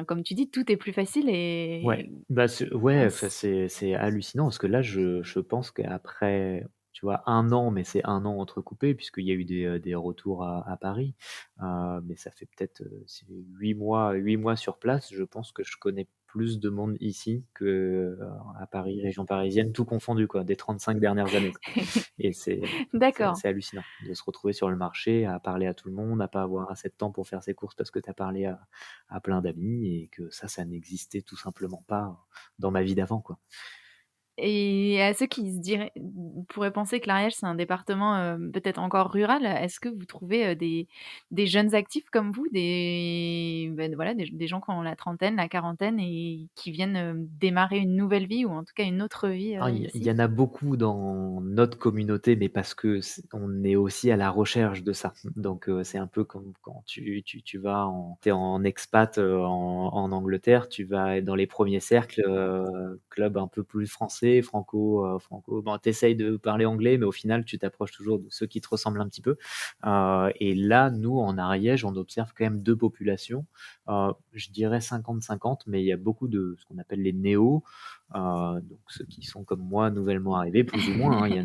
Comme tu dis, tout est plus facile Ouais, et bah, on ouais, enfin, s c'est hallucinant parce que là, je pense qu'après, tu vois, 1 an, mais c'est 1 an entrecoupé puisqu'il y a eu des retours à Paris, mais ça fait peut-être, c'est 8 mois sur place. Je pense que je connais plus de monde ici que, à Paris, région parisienne, tout confondu, quoi, des 35 dernières années, quoi. Et c'est d'accord. assez hallucinant de se retrouver sur le marché, à parler à tout le monde, à pas avoir assez de temps pour faire ses courses parce que tu as parlé à plein d'amis, et que ça n'existait tout simplement pas dans ma vie d'avant, quoi. Et à ceux qui se diraient pourraient penser que l'Ariège, c'est un département, peut-être encore rural, est-ce que vous trouvez, des jeunes actifs comme vous, voilà, des gens qui ont la trentaine, la quarantaine et qui viennent, démarrer une nouvelle vie ou en tout cas une autre vie, Ah, il y ici? en a beaucoup dans notre communauté, mais parce que on est aussi à la recherche de ça. Donc, c'est un peu comme quand tu vas t'es en expat, en Angleterre, tu vas dans les premiers cercles, clubs un peu plus français, franco, bon, tu essayes de parler anglais, mais au final, tu t'approches toujours de ceux qui te ressemblent un petit peu. Et là, nous, en Ariège, on observe quand même 2 populations, je dirais 50-50, mais il y a beaucoup de ce qu'on appelle les néos, donc ceux qui sont comme moi, nouvellement arrivés, plus ou moins, hein. Il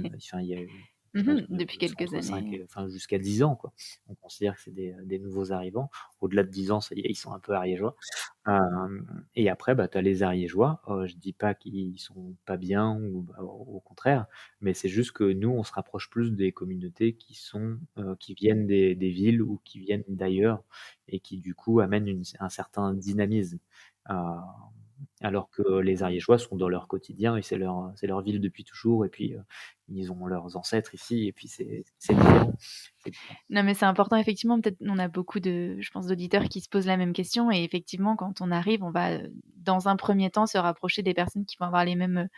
y a je pense Mmh. que Depuis c'est quelques entre 5 années. et enfin jusqu'à 10 ans, quoi. On considère que c'est des nouveaux arrivants. Au-delà de 10 ans, ça y est, ils sont un peu ariégeois. Et après, bah, tu as les ariégeois, je dis pas qu'ils sont pas bien ou bah, au contraire, mais c'est juste que nous, on se rapproche plus des communautés qui viennent des villes ou qui viennent d'ailleurs et qui du coup amènent un certain dynamisme. Heu, Alors que les Ariégeois sont dans leur quotidien et c'est leur ville depuis toujours et puis, ils ont leurs ancêtres ici et puis c'est différent. C'est différent. Non, mais c'est important effectivement, peut-être on a beaucoup de je pense d'auditeurs qui se posent la même question et effectivement quand on arrive, on va, dans un premier temps se rapprocher des personnes qui vont avoir les mêmes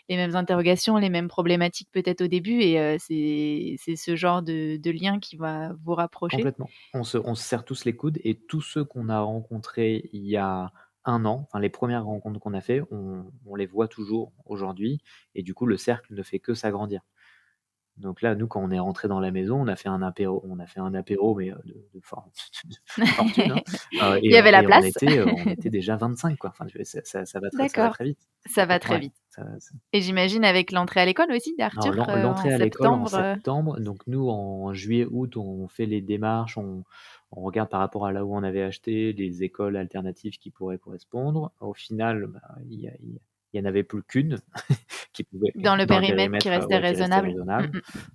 interrogations, les mêmes problématiques peut-être au début et c'est ce genre de lien qui va vous rapprocher. Complètement. On se serre tous les coudes et tous ceux qu'on a rencontrés il y a 1 an, enfin les premières rencontres qu'on a fait, on les voit toujours aujourd'hui et du coup le cercle ne fait que s'agrandir. Donc là, nous, quand on est rentrés dans la maison, on a fait un apéro mais, de fortune, hein, Il y avait la et on place? était, heu, on était déjà 25 quoi. Enfin, ça va D'accord, très vite. ça va très Ouais, vite ça et j'imagine avec l'entrée à l'école aussi alors d'Arthur, en l'entrée à l'école en septembre? septembre, donc nous en juillet, août, on fait les démarches, on regarde par rapport à là où on avait acheté, les écoles alternatives qui pourraient correspondre. Au final, bah, il y en avait plus qu'une qui pouvait Dans le dans le périmètre qui périmètre, restait ouais, qui restait raisonnable? Mmh raisonnable.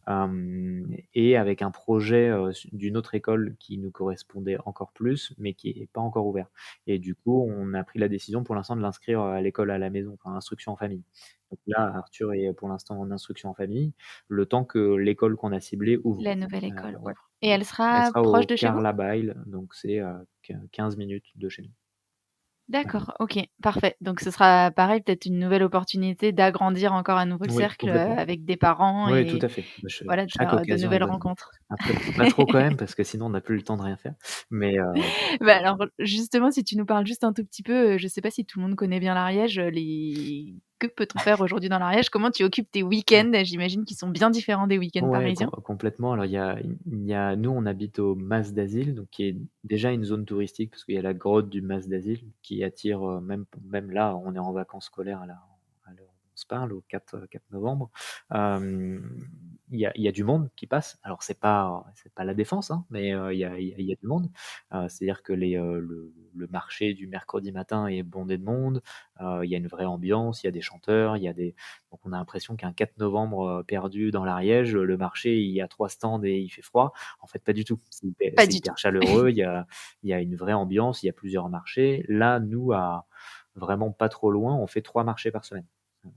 mh. Et avec un projet, d'une autre école qui nous correspondait encore plus, mais qui est pas encore ouvert. Et du coup, on a pris la décision pour l'instant de l'inscrire, à l'école à la maison, enfin instruction en famille. Donc là, Arthur est pour l'instant en instruction en famille, le temps que l'école qu'on a ciblée ouvre. La nouvelle école Ouais. ouvre et elle Elle sera sera proche au de chez vous? Carla Bile, donc c'est, 15 minutes de chez nous. Ouais. D'accord, OK, parfait. Donc ce sera pareil, peut-être une nouvelle opportunité d'agrandir encore à nouveau le Oui, cercle, complètement. avec des parents Oui, tout et à fait. Bah, voilà, de chaque faire, de occasion est nouvelles bonne. rencontres. Après, pas trop quand même parce que sinon on n'a plus le temps de rien faire. Mais, Bah, alors, justement, si tu nous parles juste un tout petit peu, je sais pas si tout le monde connaît bien l'Ariège, les que peut-on faire aujourd'hui dans l'Ariège? Comment tu occupes tes week-ends? J'imagine qu'ils sont bien différents des week-ends ouais, parisiens. complètement. Alors il y a nous, on habite au Mas d'Asile, donc qui est déjà une zone touristique parce qu'il y a la grotte du Mas d'Asile qui attire, même là, on est en vacances scolaires à l'heure où on se parle, au 4 novembre. Il y a du monde qui passe. Alors c'est pas la Défense, hein, mais, il y a du monde. C'est-à-dire que le marché du mercredi matin est bondé de monde. Il y a une vraie ambiance, il y a des chanteurs, il y a des donc on a l'impression qu'un 4 novembre, perdu dans l'Ariège, le marché, il y a 3 stands et il fait froid. En fait, pas du tout. Pas C'est du tout. hyper chaleureux, il y a une vraie ambiance, il y a plusieurs marchés. Là, nous, à vraiment pas trop loin, on fait 3 marchés par semaine. Heu,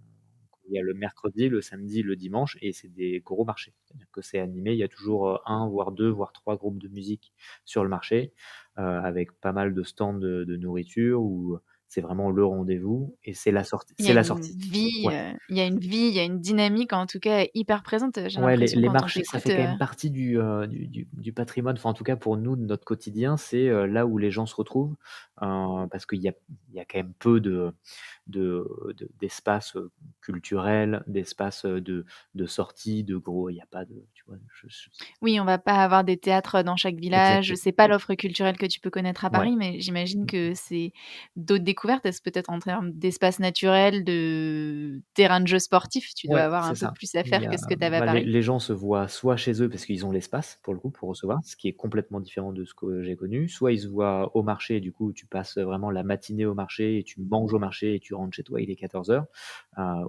il y a le mercredi, le samedi, le dimanche et c'est des gros marchés. C'est-à-dire que c'est animé, il y a toujours, 1 voire 2 voire 3 groupes de musique sur le marché, avec pas mal de stands de nourriture où, c'est vraiment le rendez-vous et c'est la sortie Il y a c'est la une sortie. vie, Ouais. il y a une vie, il y a une dynamique en tout cas hyper présente, j'ai Ouais, les l'impression les quand on marchés, ça t'écoute, fait quand même partie du patrimoine, enfin, en tout cas pour nous, de notre quotidien, c'est, là où les gens se retrouvent, parce qu'il y a quand même peu d'espaces, culturels, d'espaces, de sorties, de gros il y a pas de tu vois? Je oui, on va pas avoir des théâtres dans chaque village, exactement. c'est pas l'offre culturelle que tu peux connaître à Ouais. Paris, mais j'imagine que c'est d'autres découvertes. Est-ce peut-être en termes d'espace naturel, de terrain de jeu sportif, tu dois Ouais, avoir c'est un peu ça. plus à Il y faire a que ce que tu avais à bah, les Paris? les gens se voient soit chez eux parce qu'ils ont l'espace pour le coup, pour recevoir, ce qui est complètement différent de ce que j'ai connu. Soit ils se voient au marché et du coup tu passes vraiment la matinée au marché et tu manges au marché et tu rentres chez toi, il est 14:00.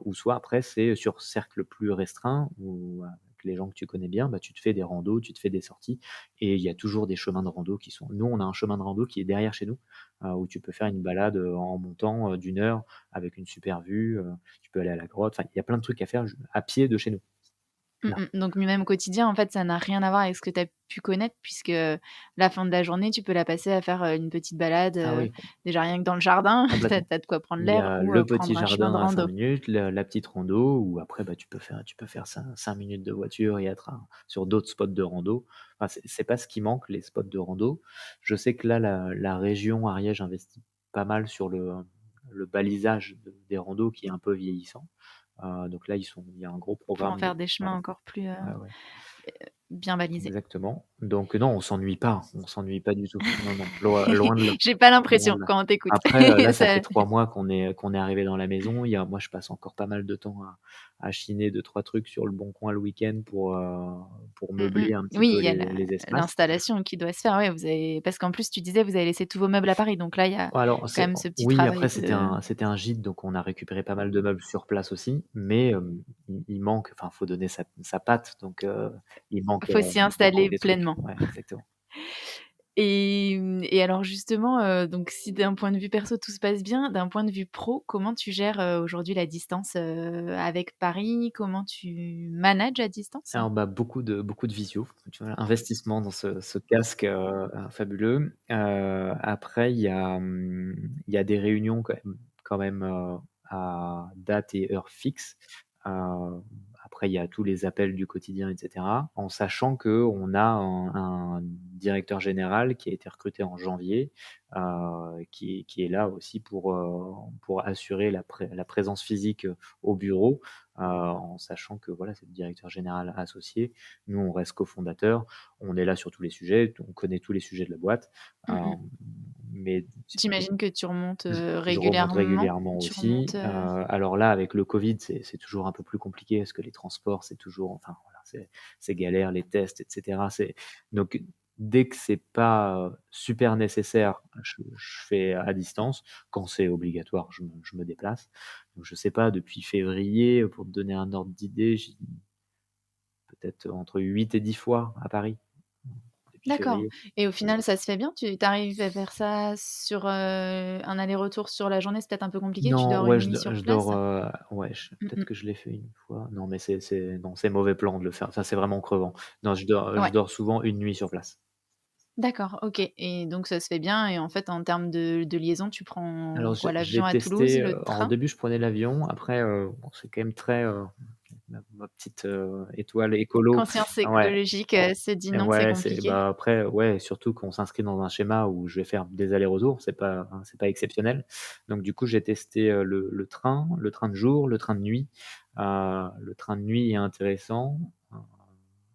Ou soit après c'est sur cercle plus restreint où avec les gens que tu connais bien, bah, tu te fais des randos, tu te fais des sorties et il y a toujours des chemins de rando qui sont nous on a un chemin de rando qui est derrière chez nous, où tu peux faire une balade, en montant, d'1 heure avec une super vue, tu peux aller à la grotte, enfin, il y a plein de trucs à faire à pied de chez nous, Mmh là. mh. Donc même au quotidien, en fait, ça n'a rien à voir avec ce que tu as pu connaître puisque, la fin de la journée, tu peux la passer à faire, une petite balade, Ah oui, déjà rien que dans le jardin, tu complètement. as de quoi prendre Il y l'air a ou, le petit prendre un chemin de jardin à 5 rando. minutes, la petite rando ou après, bah, tu peux faire 5 minutes de voiture et être sur d'autres spots de rando. Enfin, c'est pas ce qui manque, les spots de rando. Je sais que là, la région Ariège investit pas mal sur le balisage des randos qui est un peu vieillissant. Donc là, il y a un gros Pour en programme faire de des chemins ouais, encore plus, ouais, ouais. bien balisés. Exactement. Donc non, on s'ennuie pas du tout. Non, non, loin de là, J'ai pas loin l'impression de là. quand on t'écoute. Après, là, ça fait Ça 3 mois qu'on est arrivé dans la maison. Moi, je passe encore pas mal de temps à chiner deux trois trucs sur le Bon Coin le week-end pour Mmh mh. meubler un petit Oui, peu il y a les espaces. l'installation qui doit se faire, ouais, parce qu'en plus tu disais vous avez laissé tous vos meubles à Paris, donc là il y a Alors quand c'est même ce petit oui, travail après de c'était un gîte, donc on a récupéré pas mal de meubles sur place aussi, mais il manque, enfin, faut donner sa patte, donc faut s'y il manque installer des trucs. pleinement. Ouais, exactement. Et alors justement, donc si d'un point de vue perso tout se passe bien, d'un point de vue pro, comment tu gères, aujourd'hui la distance, avec Paris? Comment tu manages à distance? Alors, bah, beaucoup de visio, tu vois? Investissement dans ce casque, fabuleux. Après il y a des réunions quand même, à date et heure fixe. Heu, Après il y a tous les appels du quotidien et cetera, en sachant qu'on a un directeur général qui a été recruté en janvier, qui est là aussi pour assurer la présence physique, au bureau. En sachant que voilà, c'est le directeur général associé. Nous, on reste cofondateurs, on est là sur tous les sujets, on connaît tous les sujets de la boîte, Mmh mh. hem, mais J'imagine que tu remontes, je remonte régulièrement? régulièrement Tu aussi. remontes, Alors là, avec le Covid, c'est toujours un peu plus compliqué parce que les transports, c'est toujours enfin voilà, c'est galère, les tests et cetera. Donc dès que c'est pas, super nécessaire, je fais à distance. Quand c'est obligatoire, je me déplace. Donc je sais pas, depuis février, pour te donner un ordre d'idée, j'ai peut-être entre 8 et 10 fois à Paris, depuis d'accord, février. et au final ça se fait bien? Tu arrives à faire ça sur, un aller-retour sur la journée, c'est peut-être un peu compliqué? Tu Non, dors ouais, une nuit sur je place? dors, ouais, Mmh peut-être mh. que je l'ai fait une fois. Non, mais non, c'est mauvais plan de le faire. Ça, c'est vraiment crevant. Non, je Ouais, dors souvent une nuit sur place. d'accord, OK, et donc ça se fait bien, et en fait en termes de liaison, tu prends Alors quoi? j'ai L'avion à Toulouse, testé, le alors au train? début, je prenais l'avion. Après, bon, c'est quand même très, ma petite, étoile écolo. Conscience Ouais. écologique, se dit Et non, c'est ouais, compliqué. bah, après, ouais, surtout qu'on s'inscrit dans un schéma où je vais faire des allers-retours, c'est pas exceptionnel. Donc du coup, j'ai testé, le train de jour, le train de nuit. Le train de nuit est intéressant. Heu,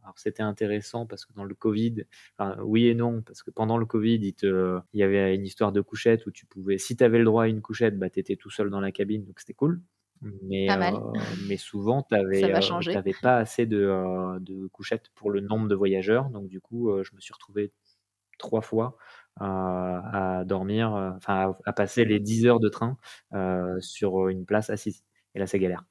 alors c'était intéressant parce que dans le Covid, enfin, oui et non, parce que pendant le Covid, il y avait une histoire de couchette où tu pouvais, si tu avais le droit à une couchette, bah, tu étais tout seul dans la cabine, donc c'était cool. Mais, Pas mal, souvent tu ça avais, va changer. pas assez de couchettes pour le nombre de voyageurs. Donc du coup, je me suis retrouvé 3 fois, à dormir, enfin à passer les 10 heures de train, sur, une place assise, et là c'est galère.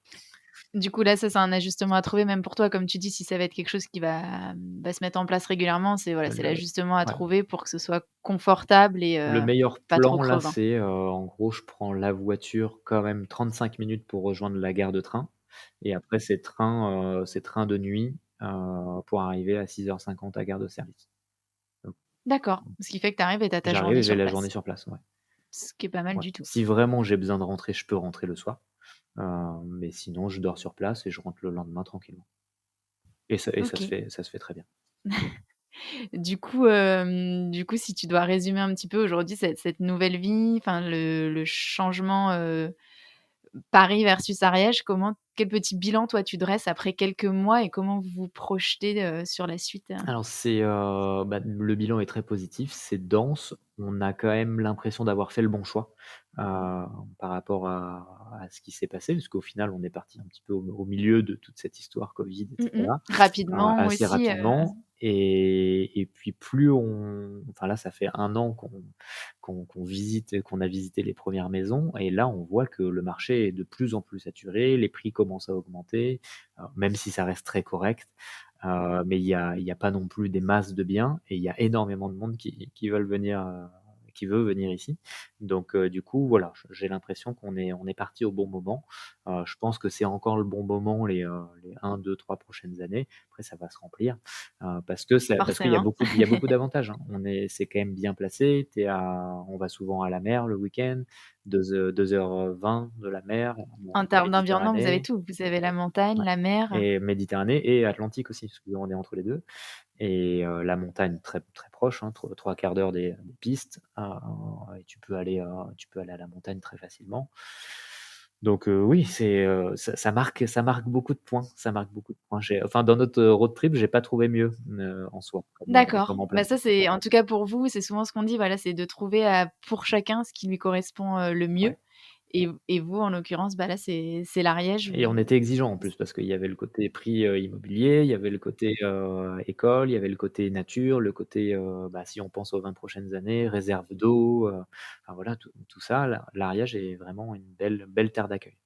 Du coup, là, ça, c'est un ajustement à trouver même pour toi, comme tu dis, si ça va être quelque chose qui va se mettre en place régulièrement, c'est voilà, c'est Le l'ajustement à ouais, trouver pour que ce soit confortable et le meilleur pas trop plan là, crevant. c'est, en gros, je prends la voiture quand même 35 minutes pour rejoindre la gare de train, et après c'est train de nuit, pour arriver à 6h50 à gare de service. Donc D'accord, ce qui fait que tu arrives et tu as ta j'arrive journée et j'ai sur la journée place, sur place, ouais. ce qui est pas mal Ouais. du tout. Si vraiment j'ai besoin de rentrer, je peux rentrer le soir, mais sinon je dors sur place et je rentre le lendemain tranquillement, et OK. ça se fait très bien. Du coup, si tu dois résumer un petit peu aujourd'hui cette nouvelle vie, enfin le changement, Paris versus Ariège, quel petit bilan toi tu dresses après quelques mois et comment vous vous projetez, sur la suite? Alors bah, le bilan est très positif, c'est dense. On a quand même l'impression d'avoir fait le bon choix, par rapport à ce qui s'est passé, parce qu'au final, on est parti un petit peu au milieu de toute cette histoire Covid et Mmh mh. cetera, Rapidement assez aussi, rapidement, et puis enfin là, ça fait un an qu'on a visité les premières maisons, et là, on voit que le marché est de plus en plus saturé, les prix commencent à augmenter, même si ça reste très correct. Mais il y a pas non plus des masses de biens, et il y a énormément de monde qui veut venir ici. Donc du coup, voilà, j'ai l'impression on est parti au bon moment. Je pense que c'est encore le bon moment les 1, 2, 3 prochaines années. Après ça va se remplir, parce qu'il y a forcément. beaucoup d'avantages, hein. C'est quand même bien placé. On va souvent à la mer le week-end, 2h20 de la mer, En en termes d'environnement, vous avez Méditerranée. tout. Vous avez la montagne, Ouais, la mer. et Méditerranée et Atlantique aussi, parce qu'on est entre les 2, et la montagne très très proche, hein, 3/4 d'heure des pistes, et tu peux aller à la montagne très facilement. Donc oui, ça marque beaucoup de points, ça marque beaucoup de points. Enfin, dans notre road trip, j'ai pas trouvé mieux, en soi, comme D'accord. Bah, ça, emplacement. c'est en tout cas pour vous, c'est souvent ce qu'on dit, voilà, c'est de trouver, pour chacun ce qui lui correspond, le mieux Ouais. et vous, en l'occurrence, bah, là, c'est l'Ariège Et on où était exigeants en plus parce qu'il y avait le côté prix, immobilier, il y avait le côté, école, il y avait le côté nature, le côté, bah, si on pense aux 20 prochaines années, réserve d'eau, enfin voilà, tout ça, l'Ariège est vraiment une belle terre d'accueil.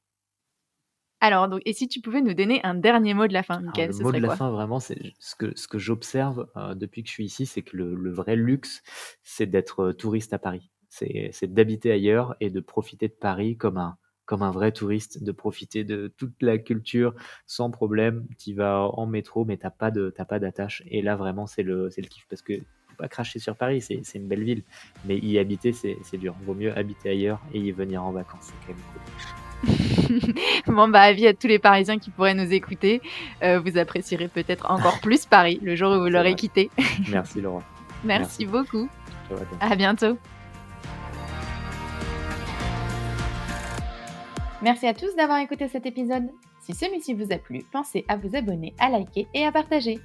alors donc et si tu pouvais nous donner un dernier mot de la fin, Alors Michael, le ce mot de serait la quoi? fin vraiment, c'est ce que j'observe, depuis que je suis ici, c'est que le vrai luxe, c'est d'être, touriste à Paris. C'est d'habiter ailleurs et de profiter de Paris comme un vrai touriste, de profiter de toute la culture sans problème. Tu y vas en métro, mais t'as pas d'attache et là vraiment c'est le kiff parce que faut pas cracher sur Paris, c'est une belle ville, mais y habiter c'est dur. Vaut mieux habiter ailleurs et y venir en vacances, c'est quand même cool. Bon, bah, avis à tous les Parisiens qui pourraient nous écouter, vous apprécierez peut-être encore plus Paris le jour où vous C'est l'aurez vrai. quitté. Merci Laura. Merci Merci. beaucoup. Ciao à toi. À bientôt. Merci à tous d'avoir écouté cet épisode. Si celui-ci vous a plu, pensez à vous abonner, à liker et à partager.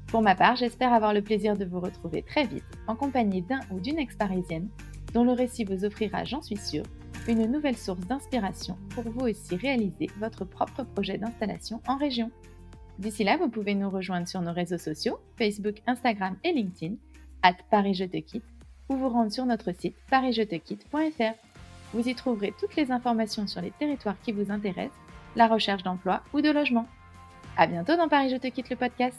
Pour ma part, j'espère avoir le plaisir de vous retrouver très vite en compagnie d'un ou d'une ex-parisienne dont le récit vous offrira, j'en suis sûre, une nouvelle source d'inspiration pour vous aussi réaliser votre propre projet d'installation en région. D'ici là, vous pouvez nous rejoindre sur nos réseaux sociaux, Facebook, Instagram et LinkedIn, @ParisJeTeQuitte, ou vous rendre sur notre site parisjetequitte.fr. Vous y trouverez toutes les informations sur les territoires qui vous intéressent, la recherche d'emploi ou de logement. À bientôt dans Paris Je te quitte le podcast.